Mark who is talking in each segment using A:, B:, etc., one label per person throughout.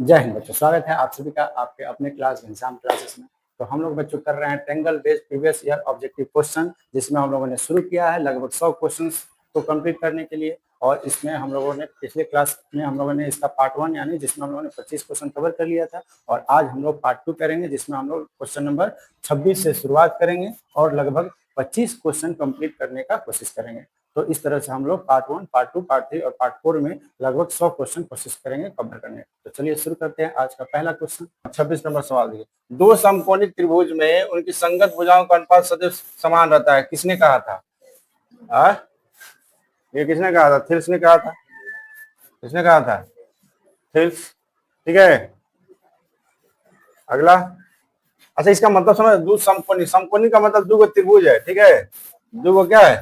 A: जय हिंद बच्चों, स्वागत है आप सभी का आपके अपने क्लास घनश्याम क्लासेस में। तो हम लोग बच्चों कर रहे हैं triangle based previous year objective question, जिसमें हम लोगों ने शुरू किया है लगभग 100 क्वेश्चंस को कंप्लीट करने के लिए। और इसमें हम लोगों ने पिछले क्लास में हम लोगों ने इसका पार्ट 1 यानी जिसमें हम लोगों ने 25 क्वेश्चन कवर कर लिया था, और आज हम लोग पार्ट 2 करेंगे जिसमें हम लोग क्वेश्चन नंबर 26 से शुरुआत करेंगे और लगभग 25 क्वेश्चन कंप्लीट करने का कोशिश करेंगे। तो इस तरह से हम लोग पार्ट 1, पार्ट 2, पार्ट 3 और पार्ट 4 में लगभग 100 क्वेश्चन कोशिश करेंगे कवर करने। तो चलिए शुरू करते हैं आज का पहला क्वेश्चन। 26 नंबर सवाल देखिए, दो समकोणिक त्रिभुज में उनकी संगत भुजाओं का अनुपात सदैव समान रहता है, किसने कहा था? ये किसने कहा था? थिल्स ने कहा था। किसने कहा था? थिल्स। ठीक है, अगला। अच्छा, इसका मतलब समझ, दो समकोणिक, समकोणिक का मतलब दो त्रिभुज है। ठीक है, दो क्या है?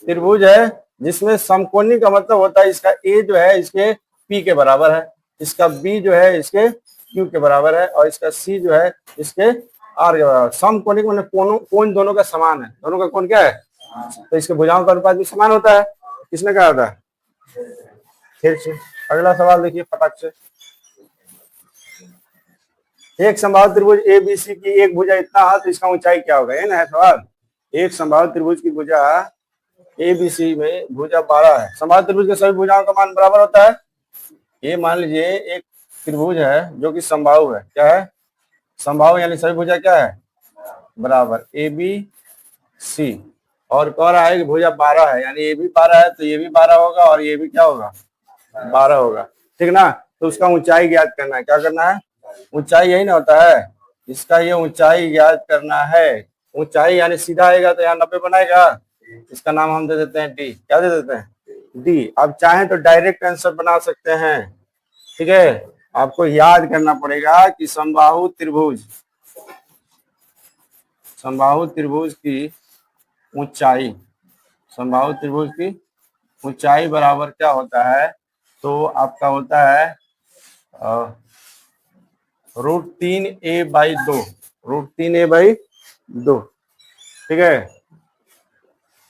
A: त्रिभुज है, जिसमें समकोणिक का मतलब होता है इसका ए जो है इसके पी के बराबर है, इसका बी जो है इसके क्यू के बराबर है, और इसका सी जो है इसके आर के बराबर। समकोणिक मतलब कोण दोनों का समान है, दोनों का कोण क्या है? तो इसके भुजाओं का अनुपात भी समान होता है। किसने कहा था? फिर से अगला सवाल देखिए फटाक से। एक संभावित त्रिभुज ए बी सी की एक भुजा इतना है तो इसका ऊंचाई क्या होगा? ये ना है सवाल। एक संभावित त्रिभुज की भुजा ए बी सी में भुजा 12 है। संभावित त्रिभुज के सभी भुजाओं का मान बराबर होता है। ये मान लीजिए एक त्रिभुज है जो कि समबाहु है। क्या है? समबाहु, यानी सभी भुजा क्या है? बराबर। ए बी सी, और कह रहा है कि भुजा 12 है, यानी ये भी 12 है तो ये भी 12 होगा और ये भी क्या होगा? 12 होगा। ठीक ना? तो उसका ऊंचाई ज्ञात करना है। क्या करना है? ऊंचाई यही ना होता है, इसका ये ऊंचाई ज्ञात करना है। ऊंचाई यानी सीधा आएगा तो यहाँ 90 बनाएगा, इसका नाम हम दे देते हैं डी। क्या दे देते हैं? डी। अब चाहें तो डायरेक्ट आंसर बना सकते हैं। ठीक है, आपको याद करना पड़ेगा कि समबाहु त्रिभुज, समबाहु त्रिभुज की ऊंचाई, समबाहु त्रिभुज की ऊंचाई बराबर क्या होता है? तो आपका होता है √3a/2, √3a/2। ठीक है,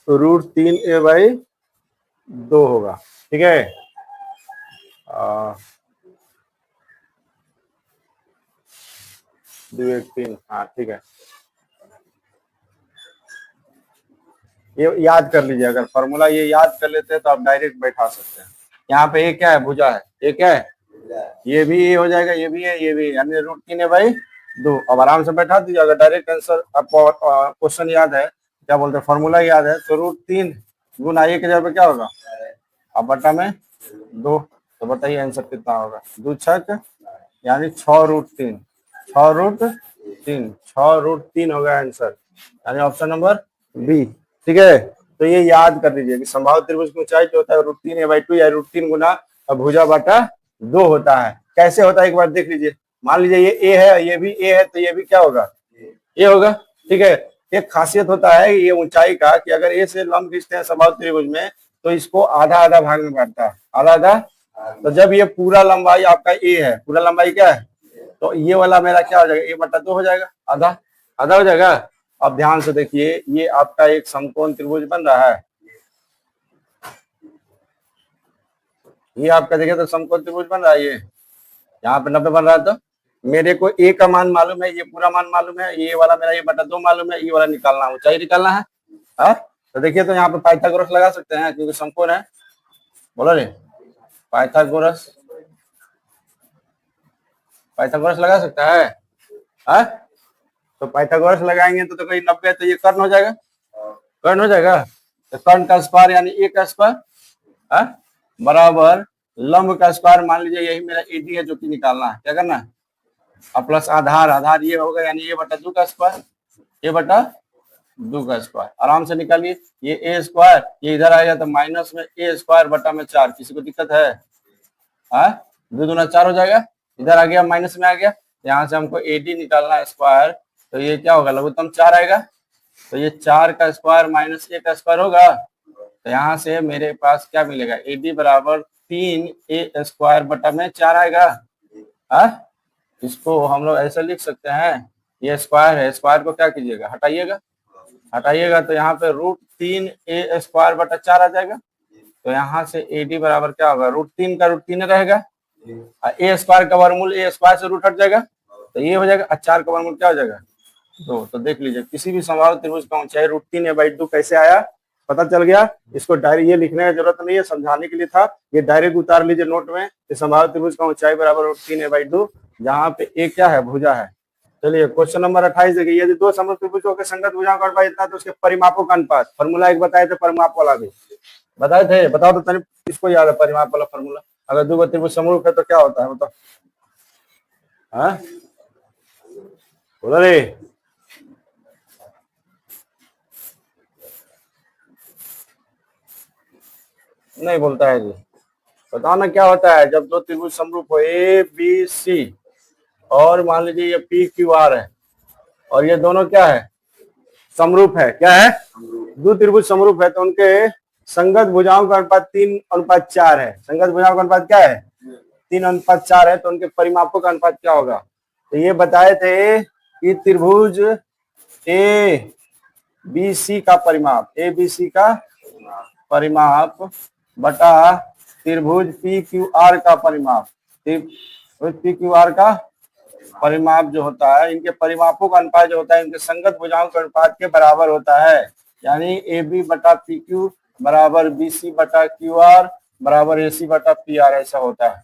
A: तो √3a/2 होगा। ठीक है, 2 1 3, हाँ ठीक है। ये याद कर लीजिए, अगर फॉर्मूला ये याद कर लेते हैं तो आप डायरेक्ट बैठा सकते हैं। यहाँ पे ये क्या है? भुजा है। ये क्या है? ये भी ये हो जाएगा, ये भी है, ये भी, यानी √3a/2। अब आराम से बैठा दीजिए। अगर डायरेक्ट आंसर आपको क्वेश्चन याद है, क्या बोलते हैं, फॉर्मूला याद है, तो √3 गुना ए के जगह पे क्या होगा? अब बटा में 2। तो बताइए आंसर कितना होगा? 2 6 यानी 6√3, 6√3 होगा आंसर, यानी ऑप्शन नंबर बी। ठीक है, तो ये याद कर लीजिए कि संभावित त्रिभुज की ऊंचाई जो होता है √3a/2 या √3 गुना भुजा बटा 2 होता है। कैसे होता है एक बार देख लीजिए। मान लीजिए ये ए है, ये भी ए है, तो ये भी क्या होगा? ये होगा। ठीक है, एक खासियत होता है ये ऊंचाई का कि अगर ए से लंब खींचते हैं संभावित त्रिभुज में तो इसको आधा आधा भाग में बांटता है, आधा आधा। तो जब ये पूरा लंबाई आपका ए है, पूरा लंबाई क्या है, तो ये वाला मेरा क्या हो जाएगा? a/2 हो जाएगा, आधा आधा हो जाएगा। अब ध्यान से देखिए, ये आपका एक समकोण त्रिभुज बन रहा है। ये आपका देखिए तो समकोण त्रिभुज बन रहा है। ये यहाँ पे 90 बन रहा है, तो मेरे को ए का मान मालूम है, ये पूरा मान मालूम है, ये वाला मेरा a/2 मालूम है, ये वाला निकालना है, ऊंचाई निकालना है। तो देखिए, तो यहाँ पे पाइथागोरस लगा सकते हैं क्योंकि समकोण है। बोलो रे, पाइथागोरस, पाइथागोरस लगा सकता है। तो पाइथागोरस लगाएंगे तो कोई 90 तो ये कर्ण हो जाएगा, कर्ण हो जाएगा। तो कर्ण का स्क्वायर यानी ए का स्क्वायर बराबर लंब का स्क्वायर, मान लीजिए यही मेरा एडी है जो कि निकालना है। क्या करना है? अब प्लस आधार, आधार ये होगा यानी a/2 का स्क्वायर, a/2 का स्क्वायर। आराम से निकालिए, ये ए स्क्वायर, ये इधर आएगा तो माइनस में ए स्क्वायर बटा में 4। किसी को दिक्कत है? 2 दूना 4 हो जाएगा, इधर आ गया माइनस में आ गया। यहाँ से हमको एडी निकालना है स्क्वायर, तो ये क्या होगा? लघुत्तम 4 आएगा, तो ये 4 का स्क्वायर माइनस ए का स्क्वायर होगा। तो यहाँ से मेरे पास क्या मिलेगा? एडी बराबर 3a² बटा में 4 आएगा। इसको हम लोग ऐसे लिख सकते हैं, ये स्क्वायर है, स्क्वायर को क्या कीजिएगा? हटाइएगा, हटाइएगा तो यहाँ पे √3a² बटा 4 आ जाएगा। तो यहाँ से एडी बराबर क्या होगा? √3 का √3 रहेगा, ए स्क्वायर का वर्गमूल ए स्क्वायर से रूट हट जाएगा तो ये हो जाएगा, 4 का वर्गमूल क्या हो जाएगा 2। तो देख लीजिए किसी भी समबाहु त्रिभुज का ऊंचाई √3a/2 कैसे आया पता चल गया। इसको डायरेक्ट ये लिखने की जरूरत नहीं है, समझाने के लिए था, ये डायरेक्ट उतार लीजिए नोट में। समबाहु त्रिभुज का ऊंचाई बराबर √3a/2, जहाँ पे ए क्या है, भुजा है। चलिए क्वेश्चन नंबर 28 देखिए, यदि दो समबाहु त्रिभुजों के संगत भुजाओं का अनुपात इतना तो उसके परिमापों का अनुपात, फॉर्मूला एक बताए थे, परिमाप वाला भी बताए थे, बताओ तो तनिक किसको याद है परिमाप वाला फॉर्मूला। अगर दो त्रिभुज समरूप है तो क्या होता है बताओ, हाँ बोलो रे। नहीं बोलता है जी, बताओ ना क्या होता है जब दो त्रिभुज समरूप हो, ए बी सी, और मान लीजिए ये पी क्यू आर है और ये दोनों क्या है, समरूप है। क्या है, दो त्रिभुज समरूप है तो उनके संगत भुजाओं का अनुपात 3:4 है। संगत भुजाओं का अनुपात क्या है, 3:4 है। तो उनके परिमापों का अनुपात क्या होगा, तो ये बताए थे कि त्रिभुज ए बी सी का परिमाप, ए बी सी का परिमाप बटा त्रिभुज पी क्यू आर का परिमाप, त्रिभुज पी क्यू आर का परिमाप जो होता है, इनके परिमापों का अनुपात जो होता है इनके संगत भुजाओं के अनुपात के बराबर होता है। यानी ए बी बटा पी क्यू बराबर बी सी बटा क्यू आर बराबर ए सी बटा पी आर, ऐसा होता है।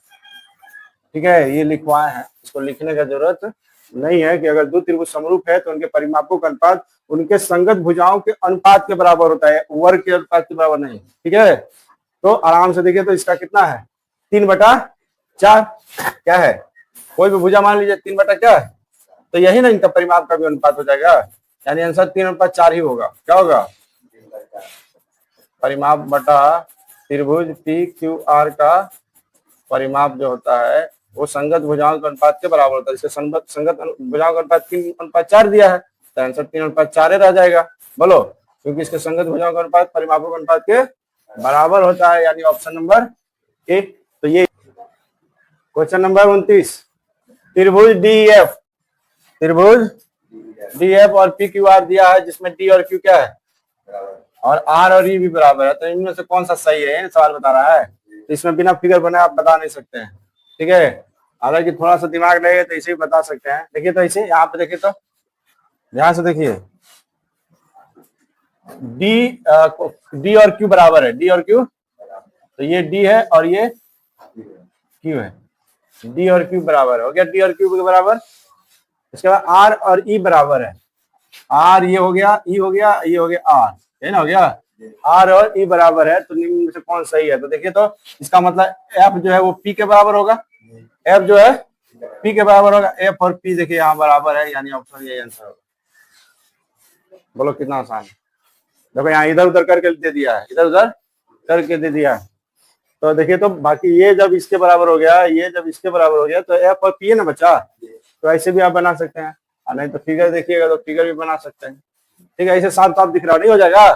A: ठीक है, ये लिखवाए हैं, इसको लिखने का जरूरत नहीं है कि अगर दो त्रिभुज समरूप है तो उनके परिमापों का अनुपात उनके संगत भुजाओं के अनुपात के बराबर होता है, वर्ग के अनुपात के बराबर नहीं। ठीक है, तो आराम से देखिए, तो इसका कितना है 3/4। क्या है, कोई भी भुजा मान लीजिए 3 बटा क्या है, तो यही ना इनका परिमाप का भी अनुपात हो जाएगा, यानी आंसर 3/4 ही होगा। क्या होगा, परिमाप बटा त्रिभुज पी क्यू आर का परिमाप जो होता है वो संगत भुजाओं के अनुपात के बराबर होता है। इसके संगत भुजाओं का अनुपात 3:4 दिया है तो आंसर 3/4 रह जाएगा। बोलो, क्योंकि इसके संगत भुजाओं का अनुपात परिमापों के अनुपात के बराबर होता है, यानी ऑप्शन नंबर ए। तो ये क्वेश्चन नंबर 29, त्रिभुज डी एफ, त्रिभुज डी एफ और पी क्यू आर दिया है जिसमें डी और क्यू क्या है, और आर और ई भी बराबर है, तो इनमें से कौन सा सही है सवाल बता रहा है। तो इसमें बिना फिगर बनाए आप बता नहीं सकते हैं। ठीक है, हालांकि थोड़ा सा दिमाग लगे तो इसे भी बता सकते हैं। देखिए तो इसे यहाँ पे देखिए, तो ध्यान से देखिए, डी और क्यू बराबर है, डी और क्यू, तो ये डी है और ये क्यू है, डी और क्यू बराबर हो गया, डी और क्यू के बराबर। इसके बाद आर और ई बराबर है, आर ये हो गया, ई हो गया, ये हो गया आर, है ना, हो गया आर और ई बराबर है। तो निम्न में से कौन सही है, तो देखिए तो इसका मतलब एफ जो है वो पी के बराबर होगा, एफ जो है पी के बराबर होगा, एफ और पी देखिए यहाँ बराबर है, यानी ऑप्शन ये आंसर होगा। बोलो कितना आसान है, देखो यहाँ इधर उधर करके दे दिया है, इधर उधर करके दे दिया है। तो देखिए तो बाकी ये जब इसके बराबर हो गया, ये जब इसके बराबर हो गया, तो एफ और पी है ना बच्चा, तो ऐसे भी आप बना सकते हैं, नहीं तो फिगर देखिएगा तो फिगर भी बना सकते हैं। ठीक है, ऐसे साफ साफ दिख रहा नहीं हो जाएगा।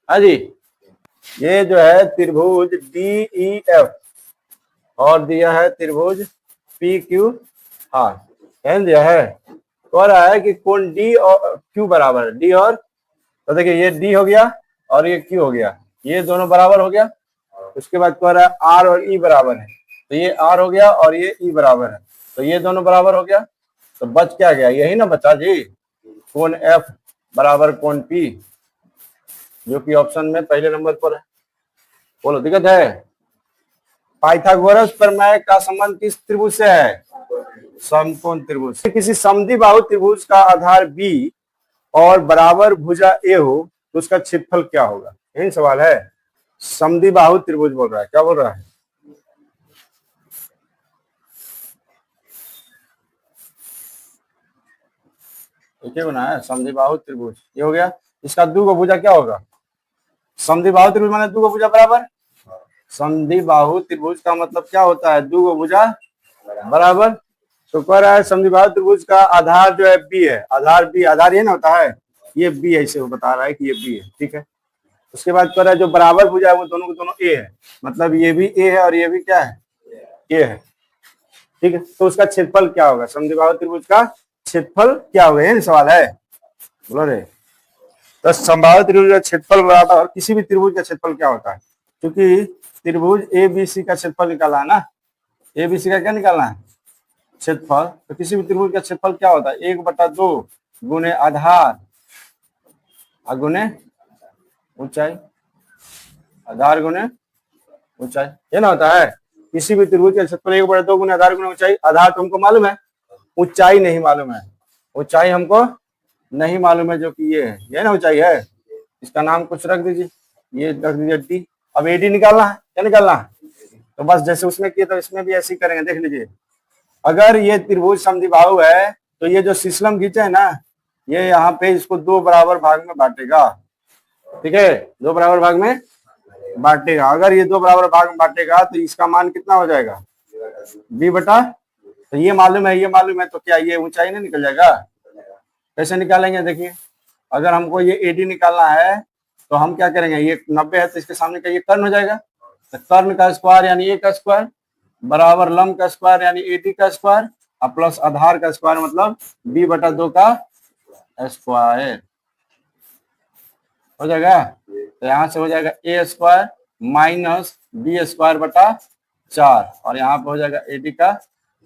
A: हाँ जी, ये जो है त्रिभुज डी ई एफ और दिया है त्रिभुज पी क्यू आर, दिया है, कह रहा है कि कौन डी और क्यू बराबर है, डी और, तो देखिए ये डी हो गया और ये क्यू हो गया, ये दोनों बराबर हो गया। उसके बाद कह रहा है आर और ई बराबर है, तो ये आर हो गया और ये ई बराबर है, तो ये दोनों बराबर हो गया। तो बच क्या गया, यही ना बचा जी, कोण एफ बराबर कोण पी, जो कि ऑप्शन में पहले नंबर पर है। बोलो दिक्कत है। पाइथागोरस प्रमेय का संबंध किस त्रिभुज से है, समकोण त्रिभुज। किसी समद्विबाहु त्रिभुज का आधार बी और बराबर भुजा ए हो तो उसका क्षेत्रफल क्या होगा, यही सवाल है। समद्विबाहु त्रिभुज बोल रहा है, क्या बोल रहा है, क्या बना है, समद्विबाहु त्रिभुज, ये हो गया। इसका दो भुजा क्या होगा, समद्विबाहु त्रिभुज माने दो भुजा बराबर, समद्विबाहु त्रिभुज का मतलब क्या होता है, दो भुजा बराबर। तो कह रहा है समद्विबाहु त्रिभुज का आधार जो है बी है, आधार बी, आधार ये ना होता है, ये बी है, इसे वो बता रहा है कि ये बी है। ठीक है, उसके बाद कह रहा है जो बराबर भुजा है वो दोनों के दोनों ए है, मतलब ये भी ए है और ये भी क्या है, ए है। ठीक है, तो उसका क्षेत्रफल क्या होगा, समद्विबाहु त्रिभुज का क्षेत्रफल क्या होगा, ये सवाल है। बोलो रे, तो समबाहु त्रिभुज का क्षेत्रफल बराबर, और किसी भी त्रिभुज का क्षेत्रफल क्या होता है, क्योंकि त्रिभुज ए बी सी का क्षेत्रफल निकाला है ना, एबीसी का क्या निकालना है, क्षेत्रफल। तो किसी भी त्रिभुज का क्षेत्रफल क्या होता है, 1/2 गुने आधार और गुने ऊंचाई, आधार गुने ऊंचाई, ये ना होता है। किसी भी त्रिभुज का क्षेत्रफल 1/2 गुने आधार गुने ऊंचाई। आधार तो हमको मालूम है, ऊंचाई नहीं मालूम है। ऊंचाई हमको नहीं मालूम है, जो कि ये ना ऊंचाई है। इसका नाम कुछ रख दीजिए, ये रख दीजिए डी। अब एडी निकालना है, क्या निकालना है, तो बस जैसे उसमें किए तो इसमें भी ऐसे ही करेंगे। देख लीजिए, अगर ये त्रिभुज समद्विबाहु है तो ये जो शीशलम खींचे है ना, ये यहाँ पे इसको 2 बराबर भाग में बांटेगा। ठीक है, 2 बराबर भाग में बांटेगा। अगर ये 2 बराबर भाग में बांटेगा तो इसका मान कितना हो जाएगा, बी बटा, तो ये मालूम है, ये मालूम है, तो क्या ये ऊंचाई नहीं निकल जाएगा। कैसे निकालेंगे, देखिए, अगर हमको ये एडी निकालना है तो हम क्या करेंगे, ये 90 है तो इसके सामने का ये कर्ण हो जाएगा। तो कर्ण का स्क्वायर यानी ए का स्क्वायर बराबर लंब का स्क्वायर यानी एडी का स्क्वायर और प्लस आधार का स्क्वायर मतलब b/2 का स्क्वायर हो जाएगा। तो यहाँ से हो जाएगा ए स्क्वायर माइनस बी स्क्वायर बटा 4 और यहाँ पे हो जाएगा एडी का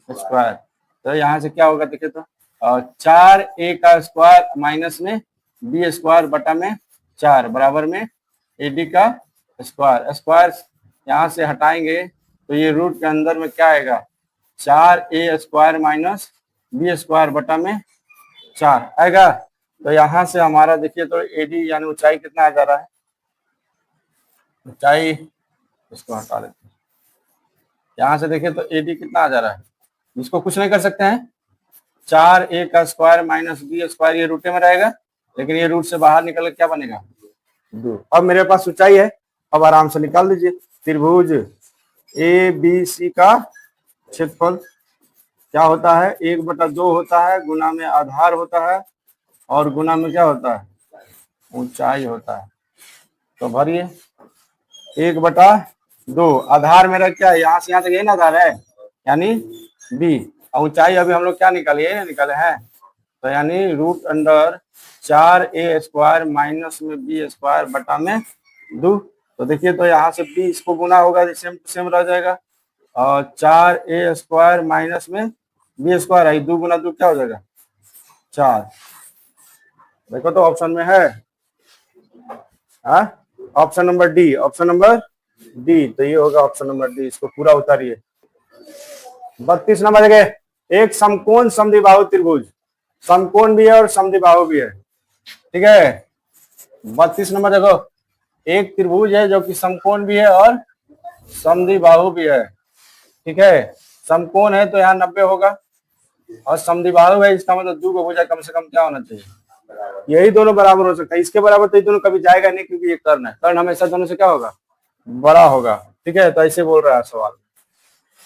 A: स्क्वायर। तो यहाँ से क्या होगा, देखिए तो 4a का स्क्वायर माइनस में बी स्क्वायर बटा में 4 बराबर में एडी का स्क्वायर। स्क्वायर यहाँ से हटाएंगे तो ये रूट के अंदर में क्या आएगा, 4a square minus B square बटा में 4 आएगा। तो यहाँ से हमारा देखिए तो एडी यानी ऊंचाई कितना आ जा रहा है, ऊंचाई इसको हटा लेते हैं। यहाँ से देखिए तो एडी कितना आ जा रहा है, इसको कुछ नहीं कर सकते हैं, 4a का स्क्वायर माइनस बी स्क्वायर, ये रूटे में रहेगा लेकिन ये रूट से बाहर निकल क्या बनेगा, 2। अब मेरे पास ऊंचाई है, अब आराम से निकाल दीजिए। त्रिभुज ए बी सी का क्षेत्रफल क्या होता है, 1/2 होता है, गुना में आधार होता है और गुना में क्या होता है, ऊंचाई होता है। तो भरिए 1/2, आधार मेरा क्या है, यहाँ से यहाँ तक यही ना आधार है यानी बी, और ऊंचाई अभी हम लोग क्या निकाले, ये निकाले हैं, तो यानी √अंडर 4a स्क्वायर माइनस में बी स्क्वायर बटा में 2। तो देखिए तो यहाँ से बी इसको गुना होगा, सेम टू सेम रह जाएगा, और 4a स्क्वायर माइनस में बी स्क्वायर है, 2 गुना 2 क्या हो जाएगा, 4। देखो तो ऑप्शन में है, option number D, option number D, तो ये होगा ऑप्शन नंबर डी। इसको पूरा उतारिए। 32 नंबर जगह, एक समकोण समद्विबाहु त्रिभुज, समकोण भी है और समद्विबाहु भी है। ठीक है, 32 नंबर देखो, एक त्रिभुज है जो कि समकोण भी है और समद्विबाहु भी है। ठीक है, समकोण है तो यहाँ 90 होगा और समद्विबाहु है, इसका मतलब 2 भुजा कम से कम क्या होना चाहिए, यही दोनों बराबर हो सकता है। इसके बराबर तो ये दोनों कभी जाएगा नहीं क्योंकि ये कर्ण है, कर्ण हमेशा दोनों से क्या होगा, बड़ा होगा। ठीक है, तो ऐसे बोल रहा है सवाल।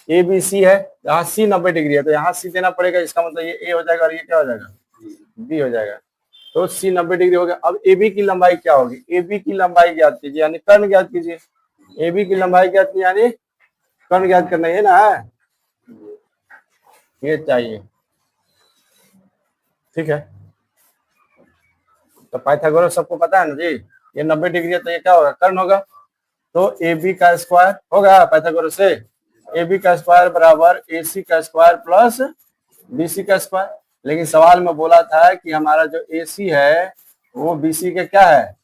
A: ए बी सी है, यहाँ सी 90 डिग्री है तो यहाँ सी देना पड़ेगा, इसका मतलब ये ए हो जाएगा और ये क्या हो जाएगा, बी हो जाएगा। तो सी 90 डिग्री हो गया। अब ए बी की लंबाई क्या होगी, ए बी की लंबाई ज्ञात कीजिए यानी कर्ण ज्ञात कीजिए। ए बी की लंबाई ज्ञात कीजिए यानी कर्ण ज्ञात करना है ना, ये चाहिए। ठीक है, तो पाइथागोरस सबको पता है ना जी, ये 90 डिग्री है तो ये क्या होगा, कर्ण होगा। तो ए बी का स्क्वायर होगा पाइथागोरस से, ए बी का स्क्वायर बराबर ए सी का स्क्वायर प्लस बी सी का स्क्वायर। लेकिन सवाल में बोला था कि हमारा जो ए सी है वो बी सी के क्या है,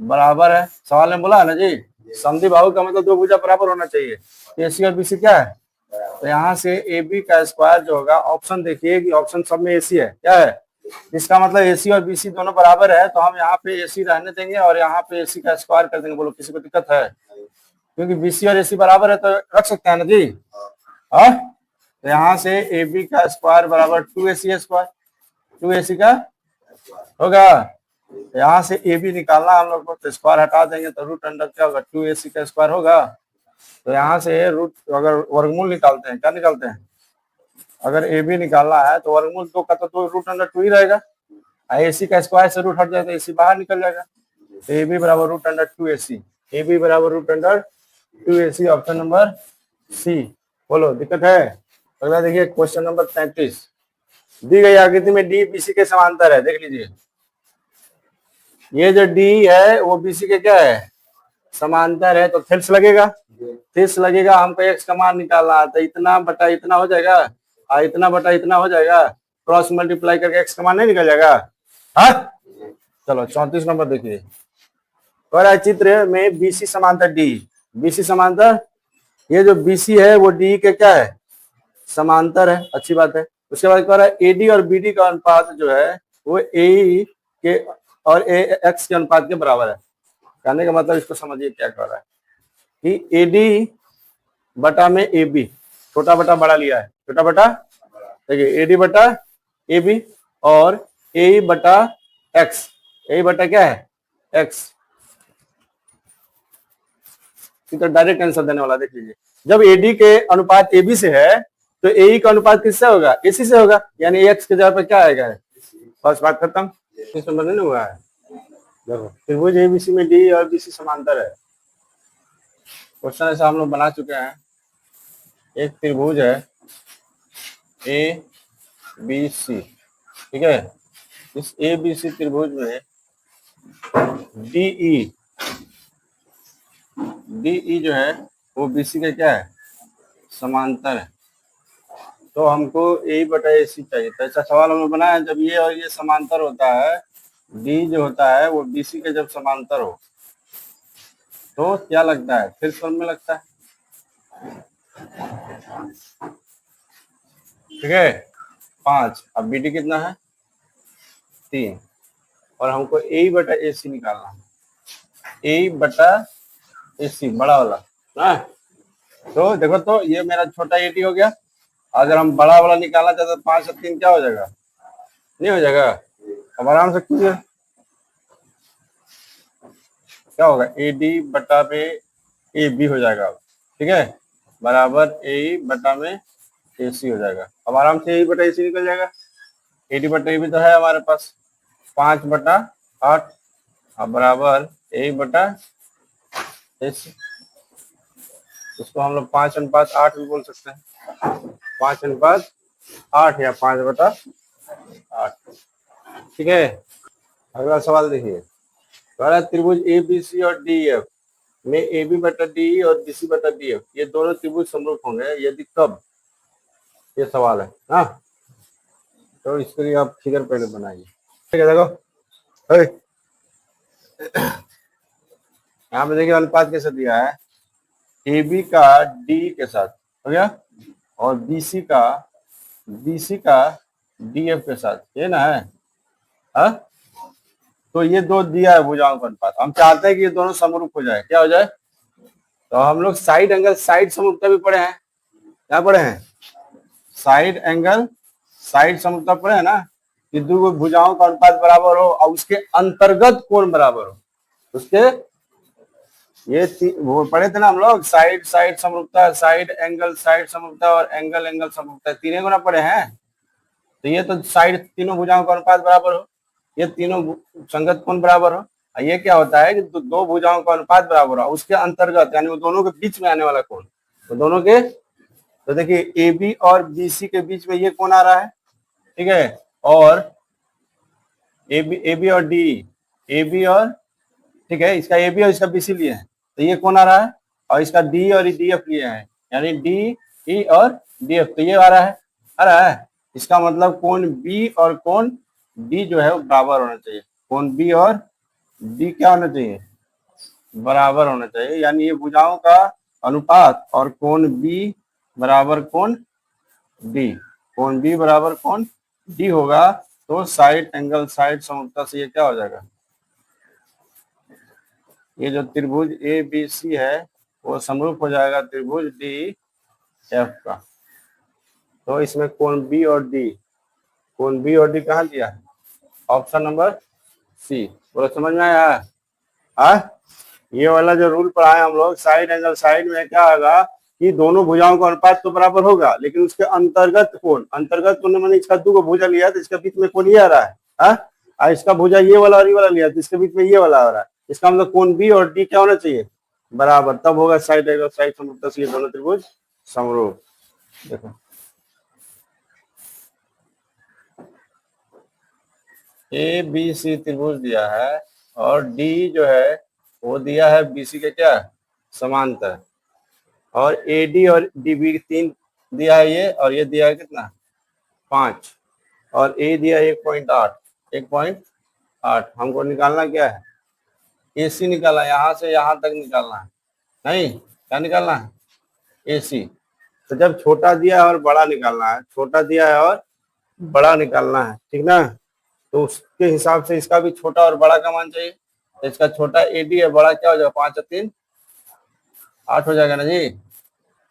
A: बराबर है। सवाल में बोला है ना जी, समद्विबाहु का मतलब 2 भुजा बराबर होना चाहिए, ए सी और बी सी क्या है। तो यहाँ से ए बी का स्क्वायर जो होगा, ऑप्शन देखिए कि ऑप्शन सब में ए सी है, क्या है, इसका मतलब एसी और बीसी दोनों बराबर है, तो हम यहाँ पे एसी रहने देंगे और यहाँ पे एसी का स्क्वायर कर देंगे। बोलो किसी को दिक्कत है, क्योंकि बीसी और एसी बराबर है तो रख सकते हैं ना जी। तो यहाँ से ए बी का स्क्वायर बराबर 2ac स्क्वायर, 2ac का होगा। यहाँ से ए बी निकालना हम लोग को, तो स्क्वायर हटा देंगे तो √अंडर क्या होगा, 2ac का स्क्वायर होगा। तो यहाँ से रूट, अगर वर्गमूल निकालते हैं, क्या निकालते हैं, अगर ए बी निकालना है तो वर्गमूल 2 का तो √2 ही रहेगा, एसी का स्क्वायर से रूट हट जाएगा, एसी बाहर निकल जाएगा। तो ए बी बराबर √2ac, ए बी बराबर √2ac, ऑप्शन नंबर सी। बोलो दिक्कत है। अगला देखिए क्वेश्चन नंबर 33, दी गई आकृति में डी बीसी के समांतर है। देख लीजिए, ये जो डी है वो बीसी के क्या है, समांतर है तो थिल्स लगेगा, थिल्स लगेगा, हमको एक्स का मान निकालना है, तो इतना बटा इतना हो जाएगा और इतना बटा इतना हो जाएगा, क्रॉस मल्टीप्लाई करके एक्स का मान नहीं निकल जाएगा। हाँ चलो 34 नंबर देखिए, कह रहा है चित्र में बीसी समांतर डी, बीसी समांतर, ये जो बीसी है वो डी के क्या है, समांतर है, अच्छी बात है। उसके बाद कह रहा है एडी और बीडी का अनुपात जो है वो ए के और ए एक्स के अनुपात के बराबर है। कहने का मतलब इसको समझिए क्या कह रहा है कि एडी बटा में ए बी, छोटा बटा बड़ा लिया है, छोटा बटा देखिए एडी बटा ए बी और ए बटा एक्स, ए बटा क्या है एक्स, तो डायरेक्ट आंसर देने वाला देख लीजिए। जब एडी के अनुपात ए बी से है तो ए का अनुपात किससे होगा, एसी से होगा, यानी एक्स के जगह पर क्या आएगा, बस बात खत्म। समझ नहीं हुआ है, देखो त्रिभुज एबीसी में डी और बीसी समांतर है। क्वेश्चन ऐसा हम लोग बना चुके हैं, एक त्रिभुज है ए बी सी, ठीक है, इस ए बी सी त्रिभुज में डीई, डीई जो है वो बीसी का क्या है, समांतर है, तो हमको ए बटा ए सी चाहिए। तो ऐसा सवाल हमने बनाया, जब ये और ये समांतर होता है, डी जो होता है वो बीसी के जब समांतर हो तो क्या लगता है, फिर स्वर्ण में लगता है, ठीक है 5, अब बीडी कितना है 3, और हमको ए बटा ए सी निकालना है, ए बटा ए सी बड़ा वाला ना, तो देखो तो ये मेरा छोटा एटी हो गया, अगर हम बड़ा वाला निकालना चाहते तो 5 और 3 क्या हो जाएगा, नहीं हो जाएगा, अब आराम से कीजिए, क्या होगा ए डी बटा में ए बी हो जाएगा, ठीक है, बराबर ए बटा में ए सी हो जाएगा। अब आराम से ए बटा ए सी निकल जाएगा, ए डी बटा ए बी तो है हमारे पास 5 बटा 8 अब बराबर ए बटा ए सी, इसको हम लोग 5:8 भी बोल सकते हैं, 5:8 या 5/8, ठीक है। अगला सवाल देखिए, त्रिभुज ए बी सी और डी एफ में ए बी बटा डी और बी सी बटा डी एफ ये दोनों त्रिभुज समरूप होंगे, यदि कब, ये सवाल है हाँ, तो इसके लिए आप फिगर पहले बनाइए, ठीक है। देखो यहाँ पे देखिए अनुपात कैसे दिया है, ए बी का डी के साथ हो गया और बी सी का डी एफ के साथ, ये ना है हा? तो ये दो दिया है भुजाओं का अनुपात, हम चाहते हैं कि ये दोनों समरूप हो जाए, क्या हो जाए, तो हम लोग साइड एंगल साइड समरूपता भी पढ़े हैं, क्या पढ़े हैं, साइड एंगल साइड समरूपता पढ़े हैं ना, कि दो भुजाओं का अनुपात बराबर हो और उसके अंतर्गत कोण बराबर हो, उसके ये वो पढ़े थे ना हम लोग, साइड साइड समरूपता, साइड समरूपता और एंगल एंगल समरूपता, तीनों गुना पढ़े हैं। तो ये तो साइड तीनों भुजाओं का अनुपात बराबर हो, ये तीनों संगत कोण बराबर हो, ये क्या होता है कि दो भुजाओं का अनुपात बराबर हो उसके अंतर्गत यानी वो दोनों के बीच में आने वाला कोण, तो दोनों के, तो देखिए ए बी और बी सी के बीच में ये कोण आ रहा है, ठीक है, और ए बी और डी, ए बी और, ठीक है, इसका ए बी और इसका बी सी लिए हैं, तो ये कौन आ रहा है, और इसका डी और डी एफ लिए हैं, यानी डी ई और डी एफ, तो ये आ रहा है, इसका मतलब कोण बी और कोण डी जो है वो बराबर होना चाहिए, कोण बी और डी क्या होना चाहिए, बराबर होना चाहिए, यानी ये भुजाओं का अनुपात और कोण बी बराबर कोण डी, कोण बी बराबर कोण डी होगा, तो साइड एंगल साइड समरूपता से ये क्या हो जाएगा, ये जो त्रिभुज ए बी सी है वो समरूप हो जाएगा त्रिभुज डी एफ का, तो इसमें कोण बी और डी कहाँ दिया है, ऑप्शन नंबर सी, बोलो समझ में आया, ये वाला जो रूल पढ़ाए हम लोग, साइड एंगल साइड में क्या होगा कि दोनों भुजाओं का अनुपात तो बराबर होगा, लेकिन उसके अंतर्गत कोण मैंने इसका दो को भुजा लिया तो इसके बीच में कोण ये आ रहा है, और इसका भुजा ये वाला और ये वाला लिया तो इसके बीच में ये वाला आ रहा है, इसका मतलब कोण बी और डी क्या होना चाहिए, बराबर, तब होगा साइड एंगल साइड समरूपता से ये दोनों त्रिभुज समरूप। देखो ए बी सी त्रिभुज दिया है और डी जो है वो दिया है बीसी के क्या समांतर, और एडी और डीबी 3 दिया है ये, और ये दिया है कितना 5, और ए दिया 1.8, 1.8। हमको निकालना क्या है, एसी निकालना, यहाँ से यहाँ तक निकालना है, नहीं क्या निकालना है एसी। तो जब छोटा दिया है और बड़ा निकालना है, छोटा दिया है और बड़ा निकालना है, ठीक ना, तो उसके हिसाब से इसका भी छोटा और बड़ा का मान चाहिए। तो इसका छोटा एडी है, बड़ा क्या हो जाएगा 5 और 3 8 हो जाएगा ना जी।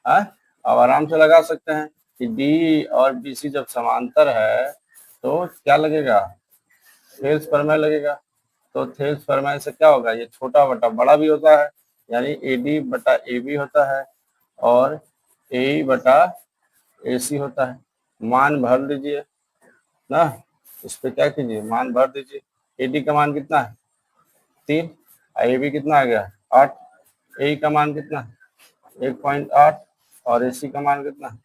A: हाँ, अब आराम से लगा सकते हैं कि डी और बीसी जब समांतर है तो क्या लगेगा, थेल्स प्रमेय लगेगा। तो थेल्स प्रमेय से क्या होगा, ये छोटा बटा बड़ा भी होता है, यानी एडी बटा ए बी होता है, और ए बटा ए सी होता है। मान भर लीजिए ना, इस पे क्या कीजिए, मान भर दीजिए। एडी का मान कितना है 3, ए बी कितना आ गया 8, ए का मान कितना 1.8, और ए सी का मान कितना,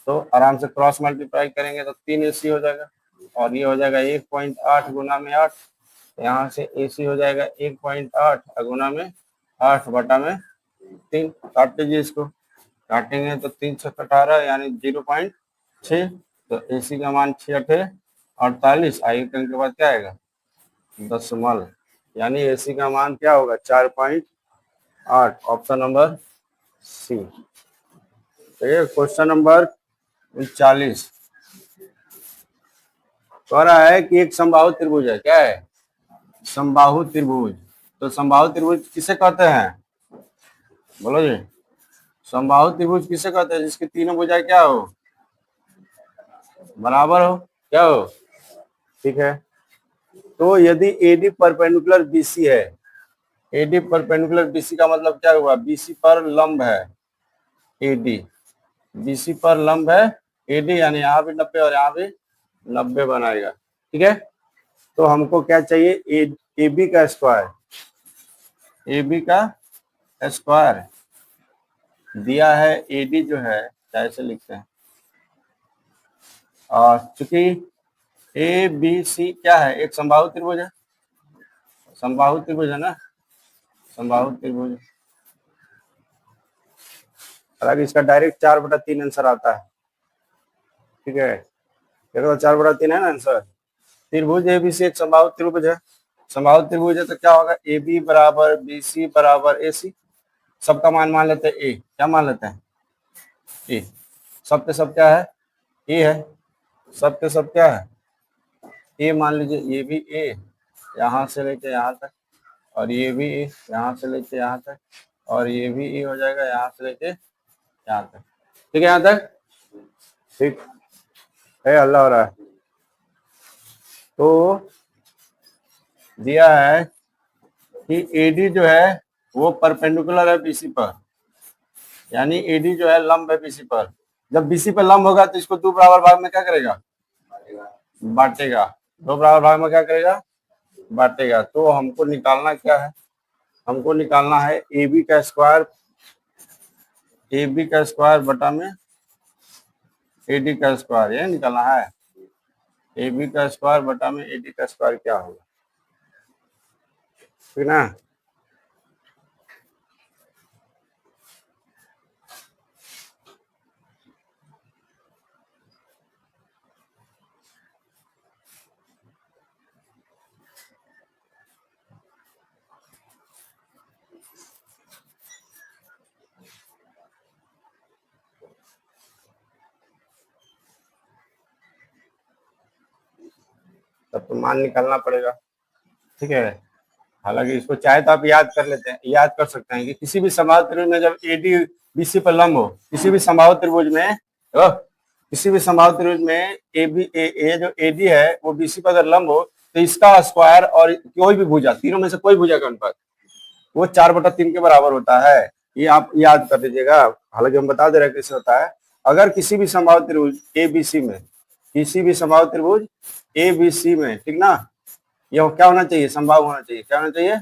A: तो आराम से क्रॉस मल्टीप्लाई करेंगे तो 3 AC हो जाएगा, और ये हो जाएगा 1.8 गुना में 8, यहाँ से AC हो जाएगा 1.8 गुना में 8 बटा में 3। काट लीजिए इसको, काटेंगे तो 3 6 18 यानी 0.6, तो AC का मान 6 8 48, आगे करने के बाद क्या आएगा दशमलव, यानी AC का मान क्या होगा 4.8। Option number C. तो ये क्वेश्चन नंबर 39 कह रहा है कि एक समबाहु त्रिभुज है, क्या है समबाहु त्रिभुज। तो समबाहु त्रिभुज किसे कहते हैं, बोलो जी, समबाहु त्रिभुज किसे कहते हैं, जिसकी तीनों भुजाएं क्या हो बराबर हो, क्या हो, ठीक है। तो यदि एडी परपेंडिकुलर बीसी है, एडी परपेंडिकुलर बीसी का मतलब क्या हुआ, बीसी पर लंब है एडी, बीसी पर लंब है एडी, यानी यहाँ भी 90 और यहाँ भी 90 बनाएगा, ठीक है। तो हमको क्या चाहिए, ए बी का स्क्वायर, ए बी का स्क्वायर दिया है, एडी जो है कैसे लिखते हैं, और चूंकि ए बी सी क्या है, एक समबाहु त्रिभुज है, समबाहु त्रिभुज है ना, समबाहु त्रिभुज, हालांकि इसका डायरेक्ट 4/3 आंसर आता है, ठीक है, देखो 4/3 है ना आंसर। त्रिभुज एबीसी एक समबाहु त्रिभुज है, समबाहु त्रिभुज है तो क्या होगा, ए बी बराबर बी सी बराबर ए सी, सबका मान लेते हैं ए, क्या मान लेते हैं ए, सब पे सब क्या है ए है, सब पे सब क्या है ए, मान लीजिए ये भी ए यहाँ से लेके यहाँ तक, और ये भी ए यहाँ से लेके यहाँ तक, और ये भी ए हो जाएगा यहाँ से लेके यहाँ तक, ठीक है, यहाँ तक ठीक है, अल्लाह हो रहा है। तो दिया है कि एडी जो है वो परपेंडिकुलर है बीसी पर, यानी एडी जो है लंब है बीसी पर। जब बीसी पर लंब होगा तो इसको 2 बराबर भाग में क्या करेगा, बांटेगा, 2 बराबर भाग में क्या करेगा बांटेगा। तो हमको निकालना क्या है, हमको निकालना है ए बी का स्क्वायर, ए बी का स्क्वायर बटा में एडी का स्क्वायर, ये निकालना है, ए बी का स्क्वायर बटा में एडी का स्क्वायर क्या होगा, ठीक ना। तब तो मान निकालना पड़ेगा, ठीक है। हालांकि इसको चाहे तो आप याद कर लेते हैं, याद कर सकते हैं कि किसी भी समबाहु त्रिभुज में जब एडी बीसी पर लंब हो, किसी भी समबाहु त्रिभुज में किसी भी समबाहु त्रिभुज में ए बी ए जो एडी है वो बीसी पर अगर लंब हो तो इसका स्क्वायर और कोई भी भुजा, तीनों में से कोई भुजा का अनुपात वो 4/3 के बराबर होता है, ये आप याद कर लीजिएगा। हालांकि हम बता दे रहे हैं कैसे होता है। अगर किसी भी समबाहु त्रिभुज ए बी सी में, किसी भी समबाहु त्रिभुज ए बी सी में, ठीक ना, ये क्या होना चाहिए, समबाहु होना चाहिए, क्या होना चाहिए,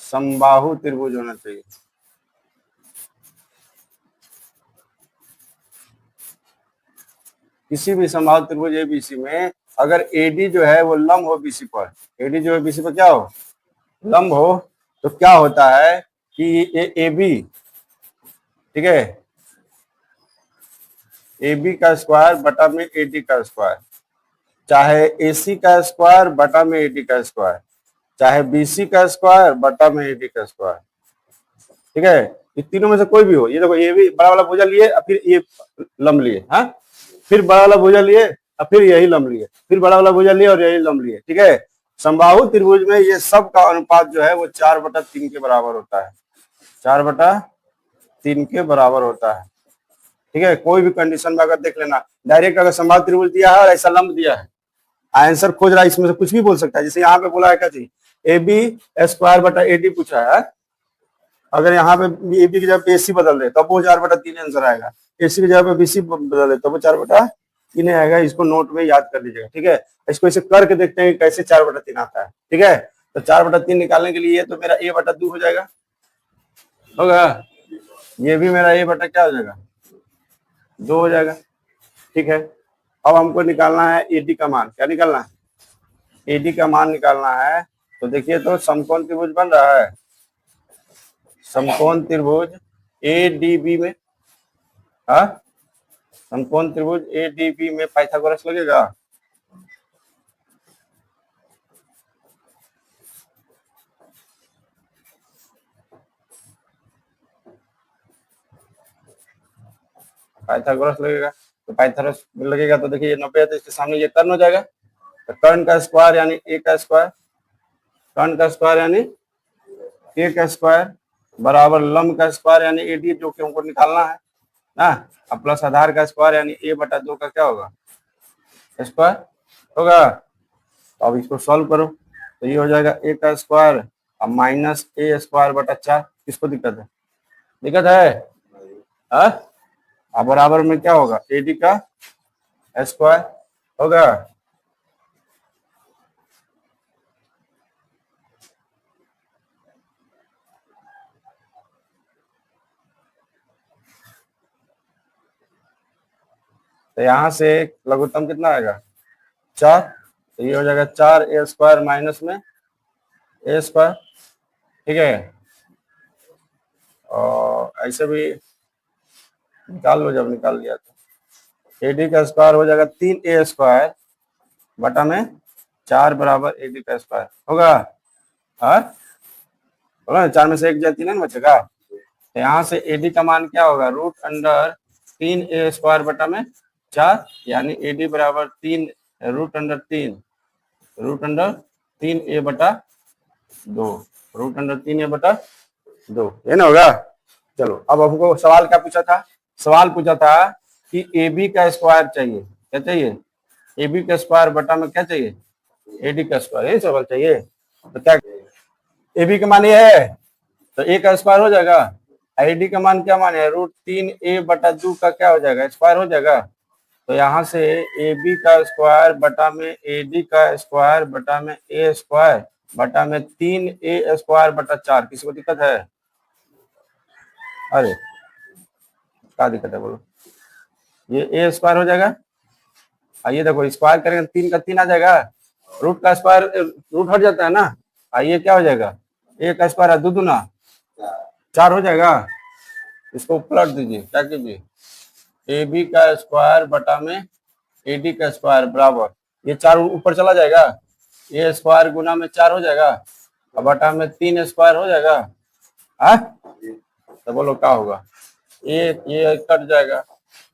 A: समबाहु त्रिभुज होना चाहिए। किसी भी समबाहु त्रिभुज एबीसी में अगर एडी जो है वो लंब हो बीसी पर, एडी जो है बीसी पर क्या हो लंब हो, तो क्या होता है कि ये ए बी, ठीक है, ए बी का स्क्वायर बटा में ए डी का स्क्वायर, चाहे ए सी का स्क्वायर बटा में ए डी का स्क्वायर, चाहे बी सी का स्क्वायर बटा में ए डी का स्क्वायर, ठीक है, ये तीनों में से कोई भी हो। ये देखो, ये भी बड़ा वाला भुजा लिए और फिर ये लंब लिए, हाँ, फिर बड़ा वाला भुजा लिए और फिर यही लंब लिए, फिर बड़ा वाला भुजा लिए और यही लंब लिए, ठीक है। समबाहु त्रिभुज में ये सब का अनुपात जो है वो 4/3 के बराबर होता है, 4/3 के बराबर होता है, ठीक है। कोई भी कंडीशन में अगर देख लेना, डायरेक्ट अगर समबाहु त्रिभुज दिया है और ऐसा लंब दिया है, आंसर खोज रहा है, इसमें से कुछ भी बोल सकता है। जैसे यहाँ पे बोला है क्या चीज, ए बी स्क्वायर बटा ए डी पूछा है, अगर यहाँ पे ए बी की जगह पे ए सी बदल दे तब वो 4/3 आंसर आएगा, ए सी की जगह पे बी सी बदल दे तब वो 4/3 आएगा। इसको नोट में याद कर लीजिएगा, ठीक है। इसको ऐसे करके देखते हैं कैसे 4/3 आता है, ठीक है। तो 4/3 निकालने के लिए तो मेरा a/2 हो जाएगा, होगा, ये भी मेरा a/ क्या हो जाएगा, 2 हो जाएगा, ठीक है। अब हमको निकालना है एडी का मान। क्या निकालना है, एडी का मान निकालना है। तो देखिए, तो समकोण त्रिभुज बन रहा है, समकोण त्रिभुज एडीबी में, हाँ, समकोण त्रिभुज एडीबी में पाइथागोरस लगेगा, पाइथागोरस लगेगा। तो पाइथागोरस लगेगा तो देखिए, ये 90 है तो इसके सामने ये कर्ण हो जाएगा, तो कर्ण का स्क्वायर यानी ए का स्क्वायर, कर्ण का स्क्वायर यानी ए का स्क्वायर बराबर लंब का स्क्वायर यानी एडी, जो कि हमको निकालना है ना, अब प्लस आधार का स्क्वायर यानी a/2 का क्या होगा, स्क्वायर होगा। तो अब इसको सॉल्व करो तो ये हो जाएगा ए का स्क्वायर अब माइनस a²/4। किसको दिक्कत है, दिक्कत है, हाँ। अब बराबर में क्या होगा, एडी का स्क्वायर होगा, तो यहाँ से लघुत्तम कितना आएगा, 4, तो ये हो जाएगा 4a² माइनस में a², ठीक है। और ऐसे भी निकाल लो, जब निकाल लिया तो एडी का स्क्वायर हो जाएगा 3a² बटा में 4 बराबर एडी का स्क्वायर होगा, हाँ, बोला ना, 4 में से 1 जाए 3 ना बचेगा। तो यहाँ से एडी का मान क्या होगा, √3a² बटा में 4, यानी एडी बराबर 3 √3 a/2, √3a/2, ये ना होगा। चलो, अब हमको सवाल क्या पूछा था, सवाल पूछा था कि ए बी का स्क्वायर चाहिए, क्या चाहिए, ए बी का स्क्वायर बटा में क्या चाहिए, एडी का स्क्वायर, यही सवाल चाहिए। तो क्या ए बी का मान ये है तो ए का स्क्वायर हो जाएगा, आईडी का मान क्या मान है, √3a/2 का क्या हो जाएगा, स्क्वायर हो जाएगा। तो यहाँ से ए बी का स्क्वायर बटा में ए डी का स्क्वायर बटा में a² बटा में 3a²/4। किसी को दिक्कत है, अरे क्या दिक्कत है बोलो, ये a² हो जाएगा, आइए देखो स्क्वायर करेंगे 3 का 3 आ जाएगा, रूट का स्क्वायर रूट हट जाता है ना, आइए क्या हो जाएगा, a का स्क्वायर है 2 दूना 4 हो जाएगा। इसको पलट दीजिए, क्या कीजिए, ए बी का स्क्वायर बटा में ए डी का स्क्वायर बराबर, ये 4 ऊपर चला जाएगा, a² गुना में 4 हो जाएगा और बटा में 3a² हो जाएगा, हाँ। तो बोलो क्या होगा, ये कट जाएगा,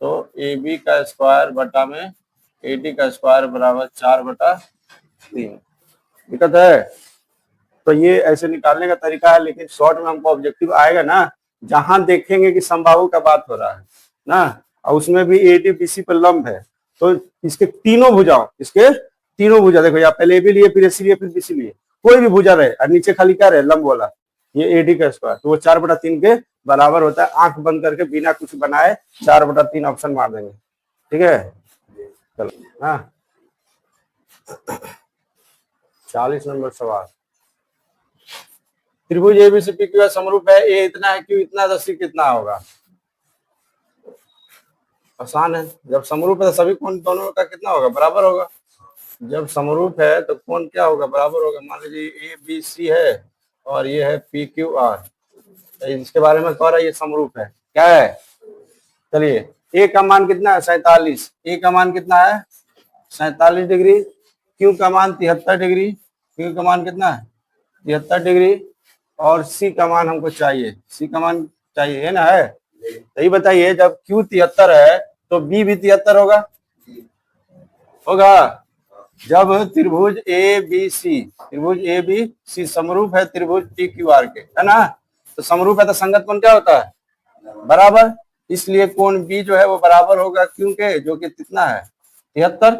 A: तो ए बी का स्क्वायर बटा में ए डी का स्क्वायर बराबर 4/3। दिक्कत है, तो ये ऐसे निकालने का तरीका है, लेकिन शॉर्ट में हमको ऑब्जेक्टिव आएगा ना, जहां देखेंगे कि समबाहु का बात हो रहा है ना, और उसमें भी एडी बीसी पर लंब है, तो इसके तीनों भुजाओं, इसके तीनों भुजा देखो, या पहले ए बी लिए फिर एसी लिए फिर बीसी लिए, कोई भी भुजा रहे और नीचे खाली क्या रहे, लंब वाला, ये एडी का स्क्वायर, तो वो 4/3 के बराबर होता है। आंख बंद करके बिना कुछ बनाए 4/3 ऑप्शन मार देंगे, ठीक है। चलो, हाँ, 40 नंबर सवाल, त्रिभुज एबीसी PQ समरूप है, ए इतना है, क्यू इतना, तो सी कितना होगा। आसान है, जब समरूप है तो सभी कोण दोनों का कितना होगा, बराबर होगा। जब समरूप है तो कोण क्या होगा, बराबर होगा। मान लीजिए ए बी सी है और ये है पी क्यू आर। इसके बारे में कह रहा है ये समरूप है। क्या है? चलिए, ए का मान कितना है? 47। ए का मान कितना है? 47 डिग्री। क्यू का मान 73 डिग्री। क्यू का मान कितना है? 73 डिग्री। और सी का मान हमको चाहिए। सी का मान चाहिए है ना? है तो ये बताइए, जब क्यू 73 है तो बी भी 73 होगा? होगा। जब त्रिभुज ए बी सी, त्रिभुज ए बी सी समरूप है त्रिभुज पी क्यू आर के, है ना? तो समरूप है तो संगत कोण क्या होता है? बराबर। इसलिए कोण बी जो है वो बराबर होगा क्यू के, जो कि कितना है? 73।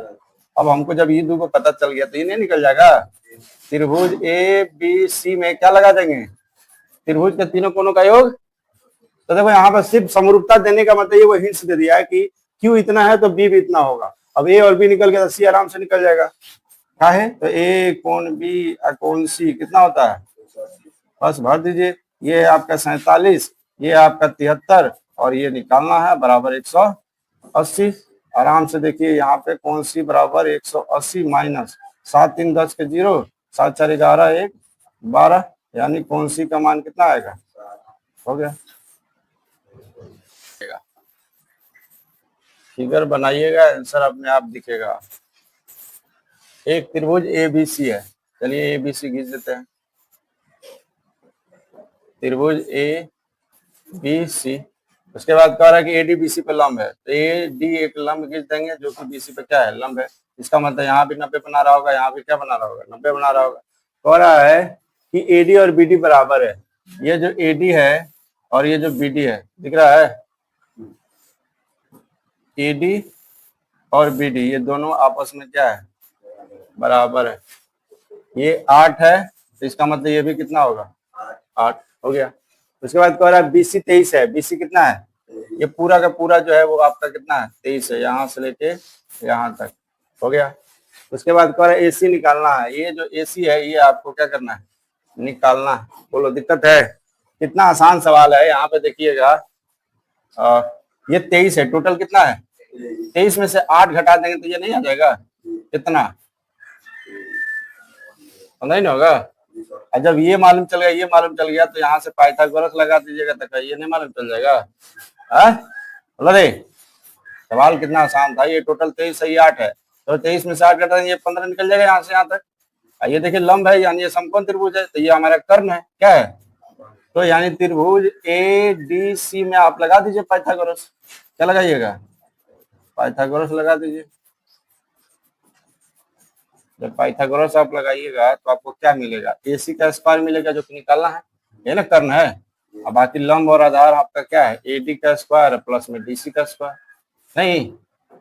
A: अब हमको जब ये दो को पता चल गया तो ये नहीं निकल जाएगा? त्रिभुज ए बी सी में क्या लगा देंगे? त्रिभुज के तीनों कोणों का योग। तो देखो यहाँ पर सिर्फ समरूपता देने का मतलब ये वो हिंट्स दे दिया है कि क्यू इतना है तो बी भी इतना होगा। अब ए और बी निकल गया तो सी आराम से निकल जाएगा। क्या है? तो ए कोण बी कोण सी कितना होता है? बस भर दीजिए। ये है आपका 47, ये आपका 73 और ये निकालना है बराबर 180। आराम से देखिए यहाँ पे कोण सी बराबर 180 माइनस 7 3 10 के 0, 7 4 11 1 12, यानी कोण सी का मान कितना आएगा? हो गया। फिगर बनाइएगा, आंसर अपने आप दिखेगा। एक त्रिभुज ए बी सी है। चलिए ए बी सी खींच देते हैं। त्रिभुज ए बी सी, उसके बाद कह रहा है कि ए डी बी सी पे लंब है, तो ए डी एक लंब खींच देंगे जो कि बी सी पे क्या है? लंब है। इसका मतलब यहाँ भी 90 बना रहा होगा, यहाँ भी क्या बना रहा होगा? 90 बना रहा होगा। कह रहा है कि ए डी और बी डी बराबर है। ये जो ए डी है और ये जो बी डी है, दिख रहा है? ए डी और बी डी ये दोनों आपस में क्या है? बराबर है। ये 8 है तो इसका मतलब ये भी कितना होगा? 8 हो गया। उसके बाद कह रहा है बीसी 23 है। बीसी कितना है? ये पूरा का पूरा जो है वो आपका कितना है? 23 है, यहाँ से लेके यहाँ तक। हो गया। उसके बाद कह रहा है एसी निकालना है। ये जो एसी है ये आपको क्या करना है? निकालना है। बोलो दिक्कत है? कितना आसान सवाल है। यहाँ पे देखिएगा, ये 23 है, टोटल कितना है? 23 में से 8 घटा देंगे तो ये नहीं आ जाएगा? कितना? नहीं ना होगा। और जब ये मालूम चल गया, ये मालूम चल गया, तो यहाँ से पाइथागोरस लगा दीजिएगा तो ये नहीं मालूम चल जाएगा? बोलो रे, सवाल कितना आसान था। ये टोटल 23 है, 8 है, तो 23 में से 8 घटा देंगे 15 निकल जाएगा यहाँ से यहाँ तक। ये देखिए लंब है, यानी ये समकोण त्रिभुज है, तो ये हमारा कर्ण है। क्या है? तो यानी त्रिभुज ए डी सी में आप लगा दीजिए पाइथागोरस। क्या लगाइएगा? पाइथागोरस लगा दीजिए। जब पाइथागोरस आप लगाइएगा तो आपको क्या मिलेगा? एसी का स्क्वायर मिलेगा, जो कि निकालना है, ये ना कर्ण है। अब बाकी लंब और आधार आपका क्या है? एडी का स्क्वायर प्लस में डीसी का स्क्वायर। नहीं,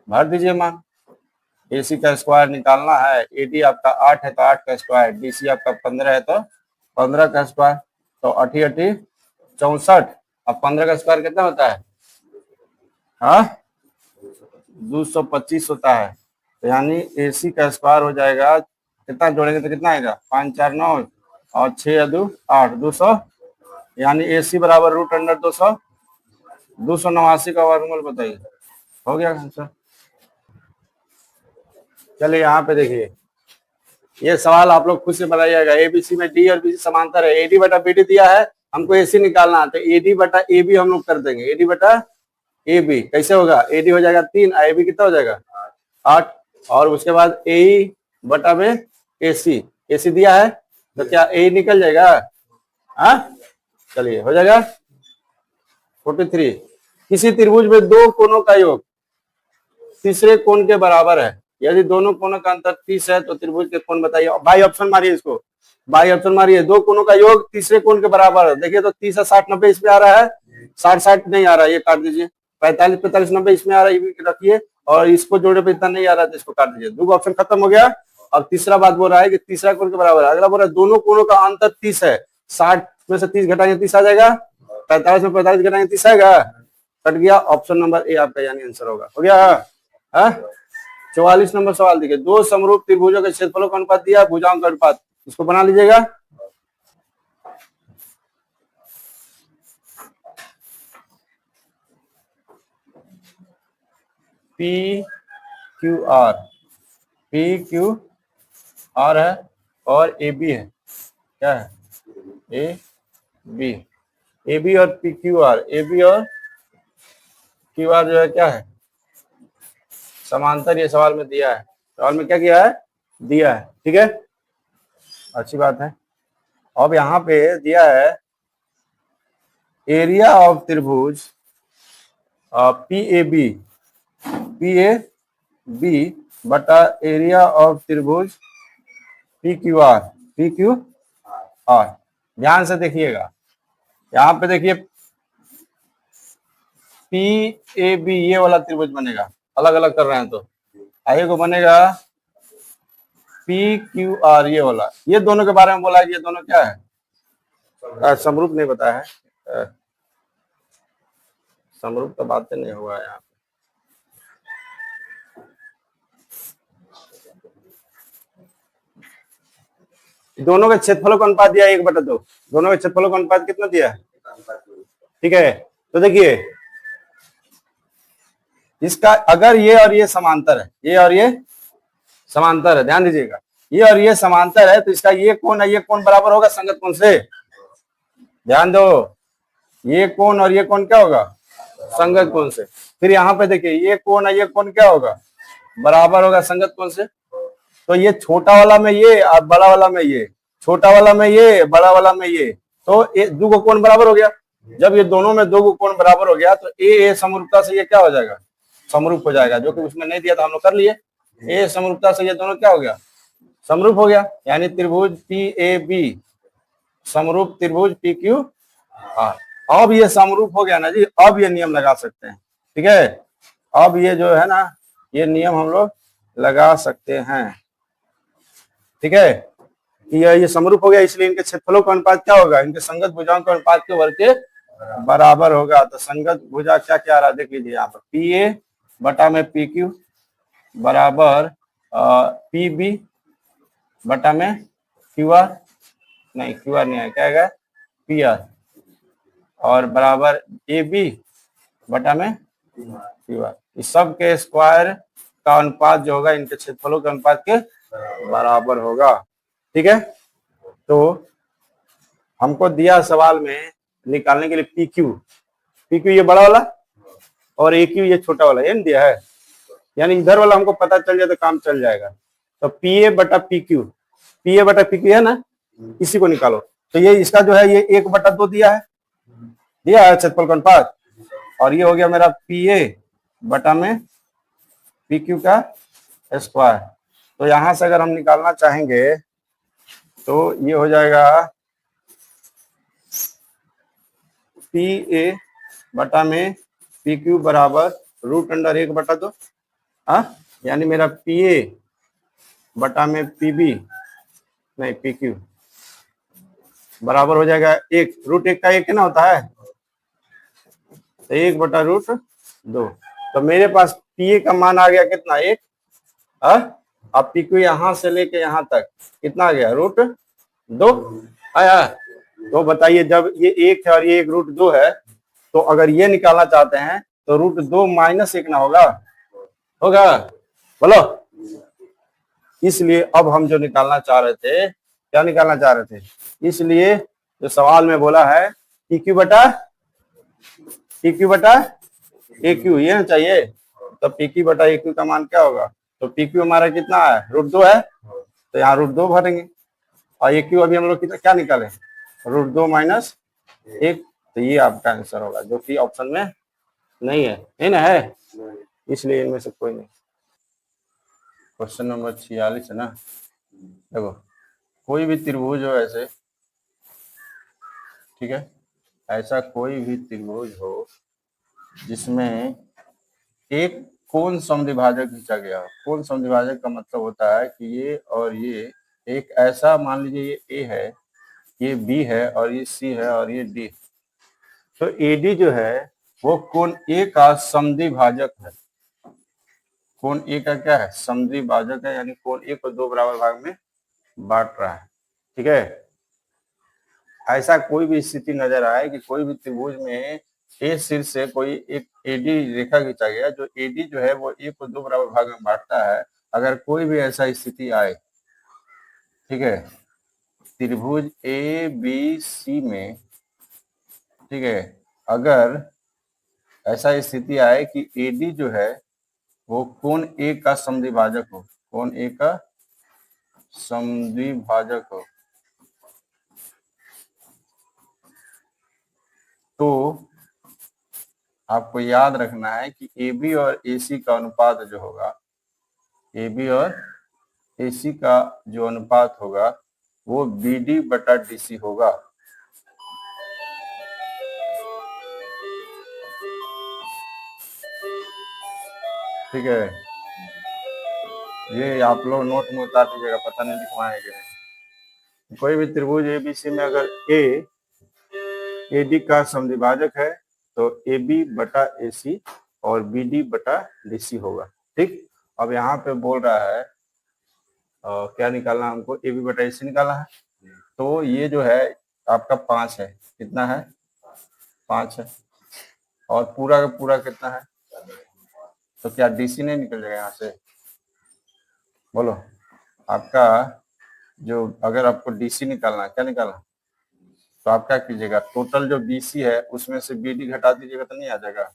A: भर दीजिए मान। एसी का स्क्वायर निकालना है, एडी आपका 8 है तो 8 का स्क्वायर, डीसी आपका 15 है तो 15 का स्क्वायर, तो 8 8 64। अब 15 का स्क्वायर कितना होता है? हाँ, 225 होता है। तो यानी एसी का स्क्वायर हो जाएगा, कितना जोड़ेंगे तो कितना आएगा? 5 4 9 और 6 2 8, 200। यानी एसी बराबर रूट अंडर 200, 289 का वर्गमूल बताइए। हो गया आंसर। चलिए यहाँ पे देखिए, ये सवाल आप लोग खुद से बनाइएगा। एबीसी में डी और बी समांतर है। एडी बटा बीडी दिया है, हमको एसी निकालना है, तो एडी बटा ए बी हम लोग कर देंगे। एडी बटा ए बी कैसे होगा? एडी हो जाएगा 3, ए बी कितना हो जाएगा? 8। और उसके बाद ए बटा में एसी, एसी दिया है तो क्या ए निकल जाएगा? हाँ, चलिए हो जाएगा 43। किसी त्रिभुज में दो कोणों का योग तीसरे कोण के बराबर है। यदि दोनों कोणों का अंतर 30 है तो त्रिभुज के कोण बताइए। बाई ऑप्शन मारिए, इसको बाई ऑप्शन मारिए। दो कोणों का योग तीसरे कोण के बराबर है। देखिए तो 30 60 90 इसमें आ रहा है, 60 60 नहीं आ रहा है, ये काट दीजिए। 45 45 90 इसमें आ रहा है, ये भी रखिए। और इसको जोड़े पे इतना नहीं आ रहा है तो इसको काट दीजिए। दो ऑप्शन खत्म हो गया। अब तीसरा बात बोल रहा है कि तीसरा कोण के बराबर है। अगला बोल रहा है दोनों कोणों का अंतर 30 है। 60 में से 30 घटाएंगे 30 आ जाएगा। 45 में 45 घटाएंगे 30 आएगा। कट गया। ऑप्शन नंबर ए आपका यानी आंसर होगा। हो गया। 44 नंबर सवाल देखिए, दो समरूप त्रिभुजों के क्षेत्रफलों का अनुपात दिया, भुजाओं का अनुपात, इसको बना लीजिएगा। P Q R, P Q R है और ए बी है। क्या है? ए बी, ए बी और P Q R, A B और क्यू आर जो है क्या है, समांतर। ये सवाल में दिया है, सवाल में क्या किया है, दिया है। ठीक है, अच्छी बात है। अब यहाँ पे दिया है एरिया ऑफ त्रिभुज पी ए बी बटा एरिया ऑफ त्रिभुज पी क्यू आर। ध्यान से देखिएगा, यहाँ पे देखिए पी ए बी ये वाला त्रिभुज बनेगा, अलग अलग कर रहे हैं तो आगे को बनेगा पी क्यू आर ये वाला। ये दोनों के बारे में बोला है, ये दोनों क्या है, समरूप नहीं बताया है, समरूप का बात नहीं हुआ है यहाँ पे। दोनों के क्षेत्रफलों का अनुपात दिया 1/2, दोनों के क्षेत्रफलों का अनुपात कितना दिया है। ठीक है, तो देखिए इसका अगर ये और ये समांतर है, ये और ये समांतर है, ध्यान दीजिएगा, ये और ये समांतर है, तो इसका ये कोण है, ये कोण बराबर होगा संगत कोण से। ध्यान दो, ये कोण और ये कोण क्या होगा, संगत कोण से। फिर यहाँ पे देखिए ये कोण है, ये कोण क्या होगा, बराबर होगा संगत कोण से। तो ये छोटा वाला में ये और बड़ा वाला में ये, छोटा वाला में ये, बड़ा वाला में ये, तो दो को कोण बराबर हो गया। जब ये दोनों में दो को कोण बराबर हो गया तो ए समरूपता से ये क्या हो जाएगा, समरूप हो जाएगा, जो कि उसमें नहीं दिया था हम लोग कर लिए। ए समरूपता से ये दोनों क्या हो गया, समरूप हो गया, यानी त्रिभुज पी ए बी समरूप त्रिभुज पी क्यू आर। अब ये समरूप हो गया ना जी, अब ये नियम लगा सकते हैं। ठीक है, अब ये जो है ना, ये नियम हम लोग लगा सकते हैं। ठीक है, ये समरूप हो गया, इसलिए इनके क्षेत्रफलों का अनुपात क्या होगा, इनके संगत भुजाओं के अनुपात के वर्ग के बराबर होगा। तो संगत भुजा क्या क्या आ रहा है देख लीजिए, यहाँ पर पी ए बटा में पी क्यू बराबर पी बी बटा में क्यू आर, नहीं क्यू आर नहीं है, क्या है पी आर, और बराबर ए बी बटा में क्यू आर। इस सब के स्क्वायर का अनुपात जो होगा इनके क्षेत्रफलों के अनुपात के बराबर होगा। ठीक है, तो हमको दिया सवाल में निकालने के लिए पी क्यू ये बड़ा वाला और ए क्यू ये छोटा वाला, ये नहीं दिया है, यानी इधर वाला हमको पता चल जाए तो काम चल जाएगा। तो पी ए बटा पी क्यू है ना, इसी को निकालो। तो ये इसका जो है ये 1/2 दिया है क्षेत्रफल का अनुपात, और ये हो गया मेरा पी ए बटा में पी क्यू का स्क्वायर। तो यहां से अगर हम निकालना चाहेंगे तो ये हो जाएगा पी ए बटा में पी क्यू बराबर √1/2, यानी मेरा पी ए बटा में पी बी नहीं पी क्यू बराबर हो जाएगा 1, √1 का 1 कितना होता है, तो 1/√2। तो मेरे पास पी ए का मान आ गया कितना, 1। अब पी क्यू यहाँ से लेके यहाँ तक कितना आ गया, √2 आया। तो बताइए जब ये 1 है और ये 1 √2 है, तो अगर ये निकालना चाहते हैं तो √2 - 1 ना होगा बोलो। इसलिए अब हम जो निकालना चाह रहे थे, क्या निकालना चाह रहे थे, इसलिए जो सवाल में बोला है पी क्यू बटा ए क्यू ये ना चाहिए। तो पी क्यू बटा ए क्यू का मान क्या होगा, तो पी क्यू हमारा कितना है, √2 है, तो यहाँ √2 भरेंगे, और ए क्यू अभी हम लोग क्या निकाले, √2 - 1। तो ये आपका आंसर होगा, जो कि ऑप्शन में नहीं है, नहीं ना है, इसलिए इनमें से कोई नहीं। क्वेश्चन नंबर 46 है ना, देखो कोई भी त्रिभुज हो ऐसे, ठीक है, ऐसा कोई भी त्रिभुज हो जिसमें एक कोण समद्विभाजक खींचा गया हो। कोण समद्विभाजक का मतलब होता है कि ये और ये एक ऐसा, मान लीजिए ये ए है, ये बी है, और ये सी है, और ये डी। तो एडी जो है वो कोण ए का समद्विभाजक है। कोण ए का क्या है, समद्विभाजक है, यानी कोण ए को 2 बराबर भाग में बांट रहा है। ठीक है, ऐसा कोई भी स्थिति नजर आए कि कोई भी त्रिभुज में ए शीर्ष से कोई एक एडी रेखा खींचा गया, जो एडी जो है वो ए को 2 बराबर भाग में बांटता है। अगर कोई भी ऐसा स्थिति आए, ठीक है, त्रिभुज ए बी सी में, ठीक है, अगर ऐसा स्थिति आए कि एडी जो है वो कोण ए का समद्विभाजक हो, कोण ए का समद्विभाजक हो, तो आपको याद रखना है कि ए बी और ए सी का अनुपात जो होगा, ए बी और ए सी का जो अनुपात होगा वो बी डी बटा डी सी होगा। ठीक है, ये आप लोग नोट में उतार दीजिएगा, पता नहीं लिखवाएंगे कि नहीं। कोई भी त्रिभुज ए बी सी में अगर ए डी का समद्विभाजक है तो ए बी बटा ए सी और बी डी बटा डी सी होगा। ठीक, अब यहाँ पे बोल रहा है क्या निकालना हमको, ए बी बटा ए सी निकालना है। तो ये जो है आपका 5 है, कितना है, 5 है, और पूरा का पूरा कितना है, तो क्या डीसी नहीं निकल जाएगा यहाँ से, बोलो। आपका जो अगर आपको डीसी निकालना है, क्या निकालना, तो आप क्या कीजिएगा, टोटल जो बीसी है उसमें से बीडी घटा दीजिएगा तो नहीं आ जाएगा,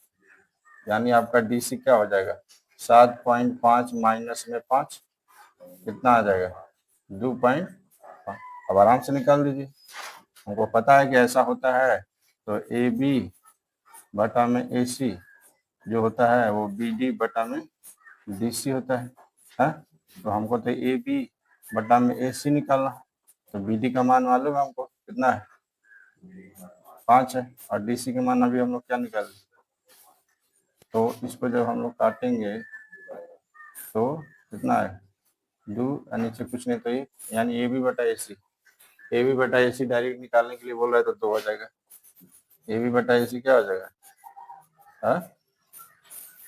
A: यानी आपका डीसी क्या हो जाएगा, 7.5 माइनस में 5 कितना आ जाएगा, 2.5। अब आराम से निकाल दीजिए, हमको पता है कि ऐसा होता है। तो ए बी बटा में ए सी जो होता है वो बी डी बटा में डी सी होता है? तो हमको तो ए बी बटा में ए सी निकालना है, तो बी डी का मान मालूम है हमको कितना है, 5 है, और डी सी का मान अभी हम लोग क्या निकाल, तो इसको जब हम लोग काटेंगे तो कितना है, 2, नीचे कुछ नहीं तो ये, यानी ए बी बटा ए सी, ए बी बटा ए सी डायरेक्ट निकालने के लिए बोल रहा है तो 2 हो जाएगा, ए बी बटा ए सी क्या हो जाएगा,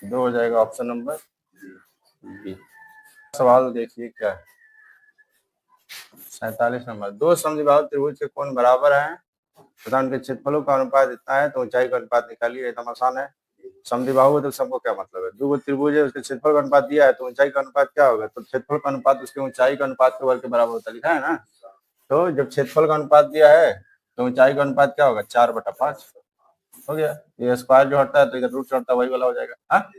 A: 2 हो जाएगा, ऑप्शन नंबर बी। सवाल देखिए क्या है, 47 नंबर, दो समद्विबाहु त्रिभुज के कोण बराबर हैं तथा उनके क्षेत्रफलों का अनुपात इतना है तो ऊंचाई का अनुपात निकालिए। एकदम आसान है, समद्विबाहु तो सबको क्या मतलब है, दो त्रिभुज है उसके क्षेत्रफल का अनुपात दिया है तो ऊंचाई का अनुपात क्या होगा, तो क्षेत्रफल का अनुपात उसके ऊंचाई का अनुपात के वर्ग के बराबर होता है, लिखा है ना। तो जब क्षेत्रफल का अनुपात दिया है तो ऊंचाई का अनुपात क्या होगा, 4/5 हो गया। ये स्क्वायर जो हटता है तो इधर रूट चढ़ता है, वही वाला हो जाएगा। हाँ,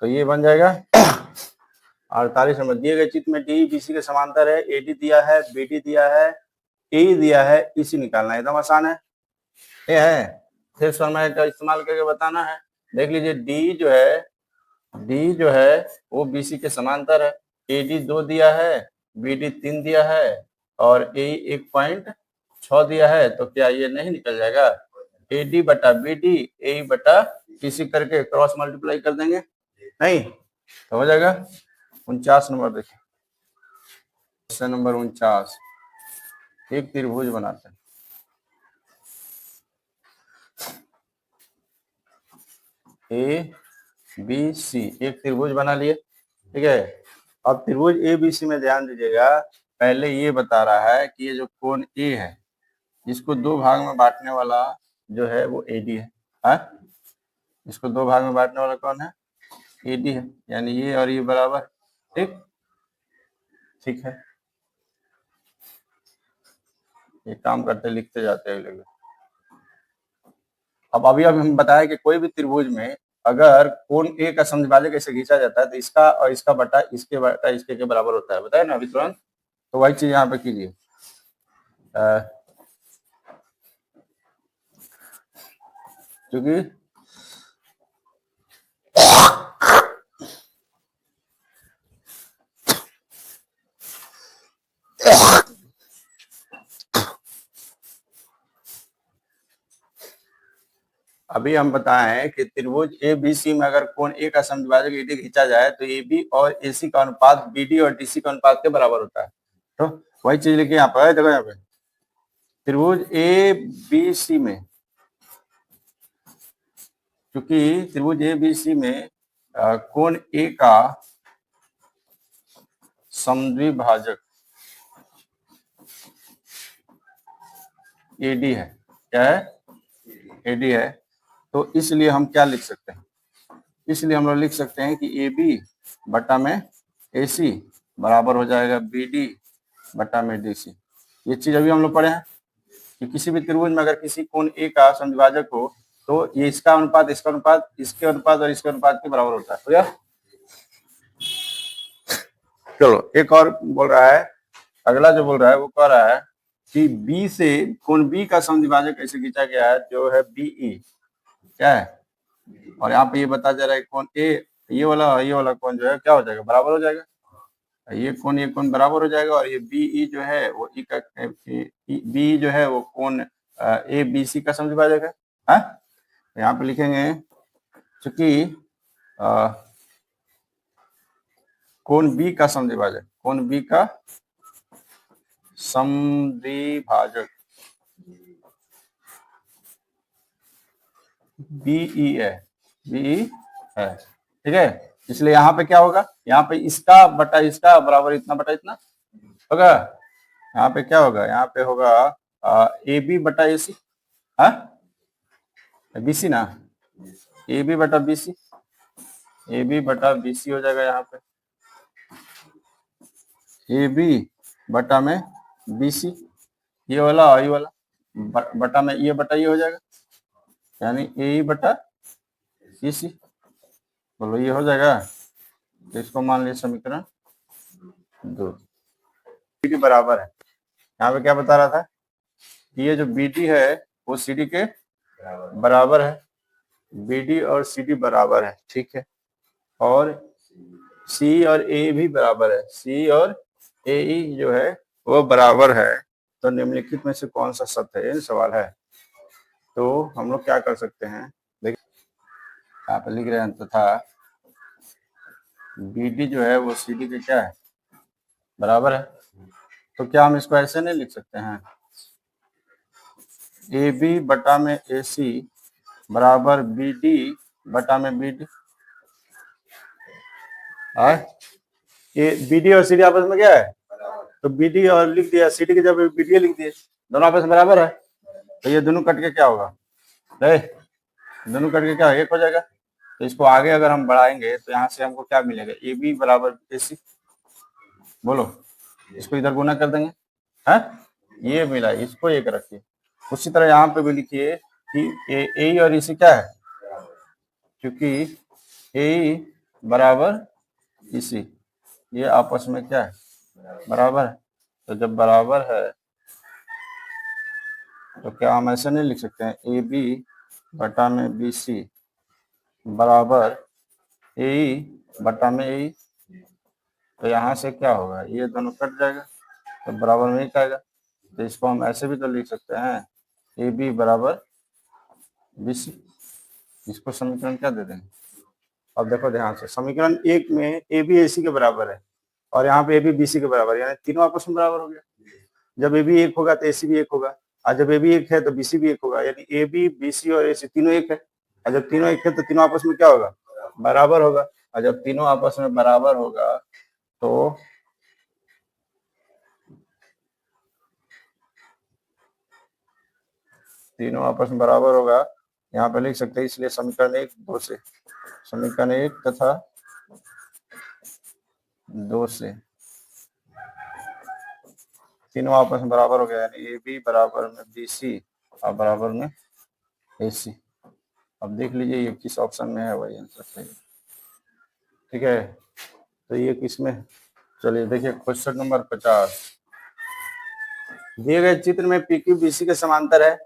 A: तो ये बन जाएगा 48 नंबर। दिए गए चित्र में डी बीसी के समांतर है, एडी दिया है, बीडी दिया है, ए दिया है, इसी निकालना है, एकदम आसान है। ये है, फिर फॉर्मूला का इस्तेमाल करके बताना है। देख लीजिए डी जो है वो बीसी के समांतर है, एडी 2 दिया है, बीडी 3 दिया है और ए 1.6 दिया है, तो क्या ये नहीं निकल जाएगा, एडी बटा बीडी ए बटा बीसी करके क्रॉस मल्टीप्लाई कर देंगे, नहीं तो हो जाएगा 49 नंबर। देखिए क्वेश्चन नंबर 49, एक त्रिभुज बनाते हैं, ए बी सी, एक त्रिभुज बना लिए, ठीक है। अब त्रिभुज ए बी सी में ध्यान दीजिएगा, पहले ये बता रहा है कि ये जो कोण ए है इसको 2 भाग में बांटने वाला जो है वो एडी है, इसको 2 भाग में बांटने वाला कौन है, एडी है, यानी ये और ये बराबर, ठीक है। ये काम करते लिखते जाते हैं लोग। अब अभी हम बताया कि कोई भी त्रिभुज में अगर कोण ए का समद्विभाजक ऐसे खींचा जाता है तो इसका और इसका बटा इसके के बराबर होता है, बताया ना अभी तुरंत। तो वही चीज यहाँ पे कीजिए, क्योंकि अभी हम बताएं कि त्रिभुज ए बी सी में अगर कोण ए का समद्विभाजक एडी खींचा जाए तो ए बी और ए सी का अनुपात बी डी और डी सी का अनुपात के बराबर होता है। तो वही चीज लिखिए यहाँ पर, देखो यहाँ पे त्रिभुज ए बी सी में, क्योंकि त्रिभुज ए बी सी में कोण ए का समद्विभाजक एडी है, क्या है, एडी है, तो इसलिए हम क्या लिख सकते हैं, इसलिए हम लोग लिख सकते हैं कि ए बी बटा में ए सी बराबर हो जाएगा बी डी बटा में डी सी। ये चीज अभी हम लोग पढ़े हैं कि किसी भी त्रिभुज में अगर किसी कोण ए का समद्विभाजक हो तो ये इसका अनुपात, इसका अनुपात, इसके अनुपात और इसके अनुपात के बराबर होता है। तो यार चलो एक और बोल रहा है, अगला जो बोल रहा है वो कह रहा है कि बी से कोण बी का समद्विभाजक कैसे खींचा गया है, जो है बीई क्या है, और यहाँ पे ये बता जा रहा है कोण ए, ये वाला कोण जो है क्या हो जाएगा, बराबर हो जाएगा। ये कोण बराबर हो जाएगा और ये बीई जो है वो ई का बी जो है वो कोण ए बी सी का समद्विभाजक है। हाँ? यहाँ पे लिखेंगे चूंकि कोण बी का समद्विभाजक, कोण बी का समद्विभाजक बीई है, बीई है, ठीक है। इसलिए यहाँ पे क्या होगा, यहाँ पे इसका बटा इसका बराबर इतना बटा इतना होगा। यहाँ पे क्या होगा, यहाँ पे होगा ए बी बटा ए सी, हाँ बी सी ना, ए बी बटा बी सी, ए बी बटा बी सी हो जाएगा। यहाँ पे ए बी बटा में बी सी, ये वाला और ये वाला बटा में ये बटा ये हो जाएगा, यानी ए बटा बी सी। बोलो ये हो जाएगा। तो इसको मान लीजिए समीकरण 2 डी बराबर है। यहाँ पे क्या बता रहा था कि ये जो बी डी है वो सी डी के बराबर है, बी डी और सी डी बराबर है, ठीक है। और सी और ए भी बराबर है, सी और ए ई जो है वो बराबर है। तो निम्नलिखित में से कौन सा सत्य है, ये सवाल है। तो हम लोग क्या कर सकते हैं, देखिए यहाँ पे लिख रहे हैं तथा बी डी जो है वो सी डी के क्या है, बराबर है। तो क्या हम इसको ऐसे नहीं लिख सकते हैं, ए बी बटा में ए सी बराबर बी डी बटा में बी डी। ये बी डी और सी डी आपस में क्या है, तो बी डी और लिख दिया, सी डी के जब बी डी लिख दिए, दोनों आपस में बराबर है। तो ये दोनों कट के क्या होगा, दोनों कट के क्या एक हो जाएगा। तो इसको आगे अगर हम बढ़ाएंगे तो यहाँ से हमको क्या मिलेगा, ए बी बराबर ए सी। बोलो इसको इधर गुना कर देंगे, है ये मिला, इसको एक रखिए। उसी तरह यहाँ पे भी लिखिए कि ए और इसी क्या है, क्योंकि ए बराबर इसी, ये आपस में क्या है, बराबर है। तो जब बराबर है तो क्या हम ऐसे नहीं लिख सकते हैं, ए बी बटा में बी सी बराबर ए बटा में ए। तो यहाँ से क्या होगा, ये दोनों कट जाएगा तो बराबर में एक आएगा। तो इसको हम ऐसे भी तो लिख सकते हैं, ए बी बराबर बी सी। इसको समीकरण क्या दे देंगे, अब देखो ध्यान से, समीकरण 1 में ए बी ए सी के बराबर है और यहाँ पे ए बी बी सी के बराबर है, यानी तीनों आपस में बराबर हो गया। जब ए बी एक होगा तो ए सी भी एक होगा, और जब ए बी एक है तो बी सी भी एक होगा, यानी ए बी बी सी और ए सी तीनों एक है। और जब तीनों एक है तो तीनों आपस में क्या होगा, बराबर होगा। और जब तीनों आपस में बराबर होगा तो तीनों आपस में बराबर होगा, यहाँ पे लिख सकते हैं। इसलिए समीकरण 1 2 से, समीकरण 1 तथा 2 से तीनों आपस में बराबर हो गया, यानी ए बी बराबर में बी सी और बराबर में ए सी। अब देख लीजिए ये किस ऑप्शन में है, वही आंसर सही है, ठीक है। तो ये किस में, चलिए देखिए क्वेश्चन नंबर 50। दिए गए चित्र में पी क्यू बी सी के समांतर है,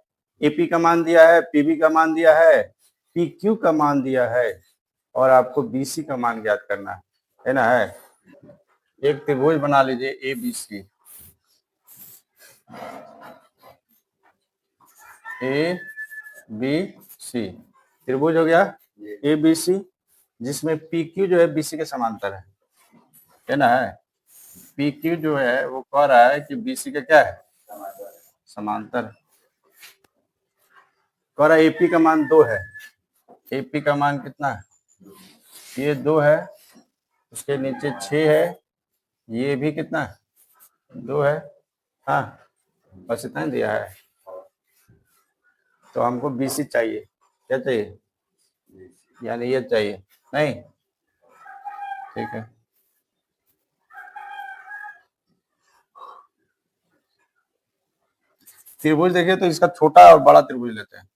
A: एपी का मान दिया है, पीबी का मान दिया है, पी क्यू का मान दिया है और आपको बीसी का मान ज्ञात करना है ना। है एक त्रिभुज बना लीजिए A B C, A B C त्रिभुज हो गया ए बी सी, जिसमें पी क्यू जो है बी सी के समांतर है ना। है पी क्यू जो है वो कह रहा है कि बी सी का क्या है, समांतर। कह रहा है एपी का मान 2 है, एपी का मान कितना है, ये 2 है, उसके नीचे 6 है, ये भी कितना है, 2 है। हाँ बस इतना ही दिया है। तो हमको बीसी चाहिए, क्या चाहिए, यानी ये चाहिए नहीं, ठीक है। त्रिभुज देखिए तो इसका छोटा और बड़ा त्रिभुज लेते हैं,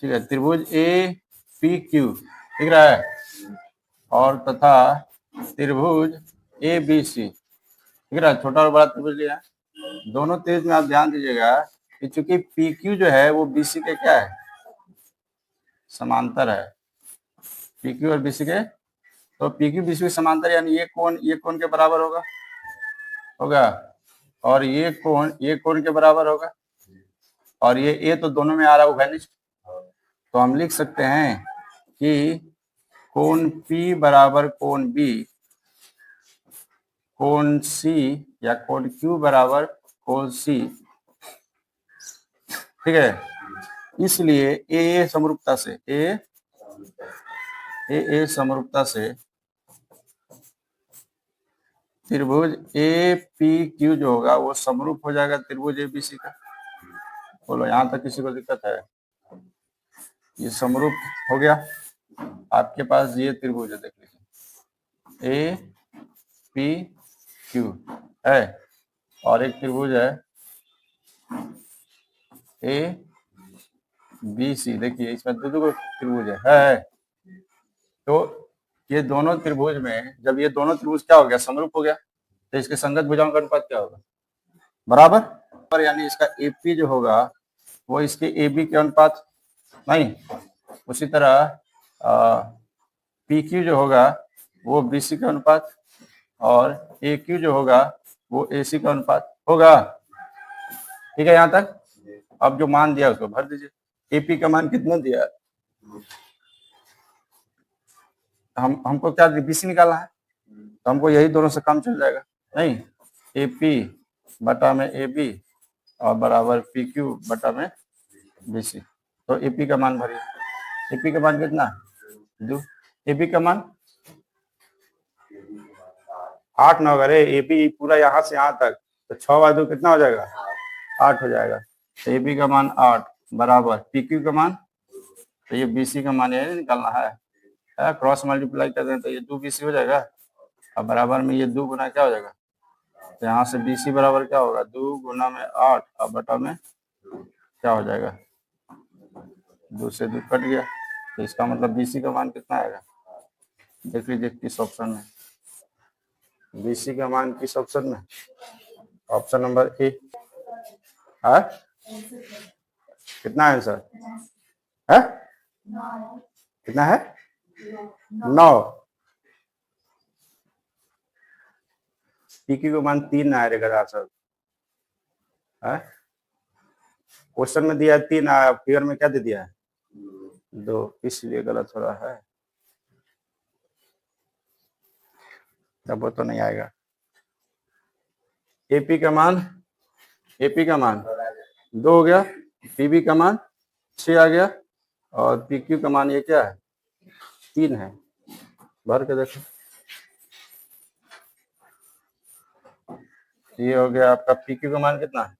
A: ठीक है। त्रिभुज ए पी क्यू दिख रहा है, और तथा त्रिभुज ए बी सी दिख रहा है, छोटा और बड़ा त्रिभुज लिया है। दोनों त्रिभुज में आप ध्यान दीजिएगा कि चूंकि पी क्यू जो है वो बी सी के क्या है, समांतर है। पी क्यू और बी सी के, तो पी क्यू बी सी के समांतर, यानी ये कोण के बराबर होगा, और ये कोण के बराबर होगा, और ये ए तो दोनों में आ रहा है उभयनिष्ठ, तो हम लिख सकते हैं कि कोण P बराबर कोण B, कोण C या कोण Q बराबर कोण C, ठीक है। इसलिए ए समरूपता से त्रिभुज ए पी क्यू जो होगा वो समरूप हो जाएगा त्रिभुज ए बी सी का। बोलो यहाँ तक किसी को दिक्कत है? ये समरूप हो गया। आपके पास ये त्रिभुज है, देख लीजिए, ए पी क्यू है, और एक त्रिभुज है ए बी सी, देखिए इसमें दो त्रिभुज है। तो ये दोनों त्रिभुज में, जब ये दोनों त्रिभुज क्या हो गया, समरूप हो गया, तो इसके संगत भुजाओं का अनुपात क्या होगा, बराबर, यानी इसका एपी जो होगा वो इसके ए बी के अनुपात नहीं, उसी तरह पी क्यू जो होगा वो बी सी का अनुपात, और ए क्यू जो होगा वो ए सी का अनुपात होगा, ठीक है यहाँ तक। अब जो मान दिया उसको भर दीजिए। एपी का मान कितना दिया, हमको क्या बीसी निकालना है, तो हमको यही दोनों से काम चल जाएगा, नहीं, एपी बटा में ए बी और बराबर पी क्यू बटा में बी सी। तो एपी का मान भरिए। एपी का मान कितना, 2। एपी का मान 8 ना होगा रे, एपी पूरा यहाँ से यहाँ तक, तो 6/2 कितना हो जाएगा, 8 हो जाएगा। तो एपी का मान 8 बराबर पी क्यू का मान, तो ये बीसी का मान ये निकालना है, क्रॉस मल्टीप्लाई कर दें तो ये 2 BC हो जाएगा, अब बराबर में ये 2 गुना क्या हो जाएगा, तो यहाँ से BC बराबर क्या होगा, 2 गुना में 8 और बटा में क्या हो जाएगा, 2 से 2 कट गया, तो इसका मतलब BC का मान कितना आएगा, देख लीजिए किस ऑप्शन में, BC का मान किस ऑप्शन में, ऑप्शन नंबर ए है। कितना आंसर है, कितना है, 9। पीक्यू का मान 3 आया रहेगा सर, क्वेश्चन में दिया है 3 आया, फिगर में क्या दे दिया है, 2, इसलिए गलत हो रहा है, तब वो तो नहीं आएगा। एपी का मान 2 हो गया, पीबी का मान 6 आ गया, और पीक्यू का मान ये क्या है, 3 है, भर के देखो। ये हो गया आपका पीक्यू का मान कितना है,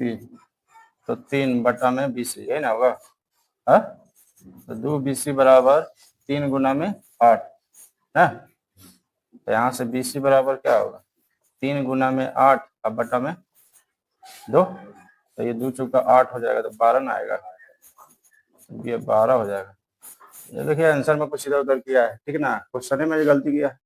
A: 3, तो 3 बटा में BC है ना होगा, तो 2 BC बराबर 3 गुना में 8 है, तो यहाँ से BC बराबर क्या होगा, 3 गुना में 8 अब बटा में 2, तो ये 2 चौका 8 हो जाएगा, तो 12 ना आएगा, ये 12 हो जाएगा। ये देखिए आंसर में कुछ इधर उधर किया है, ठीक है ना, क्वेश्चन में गलती किया है।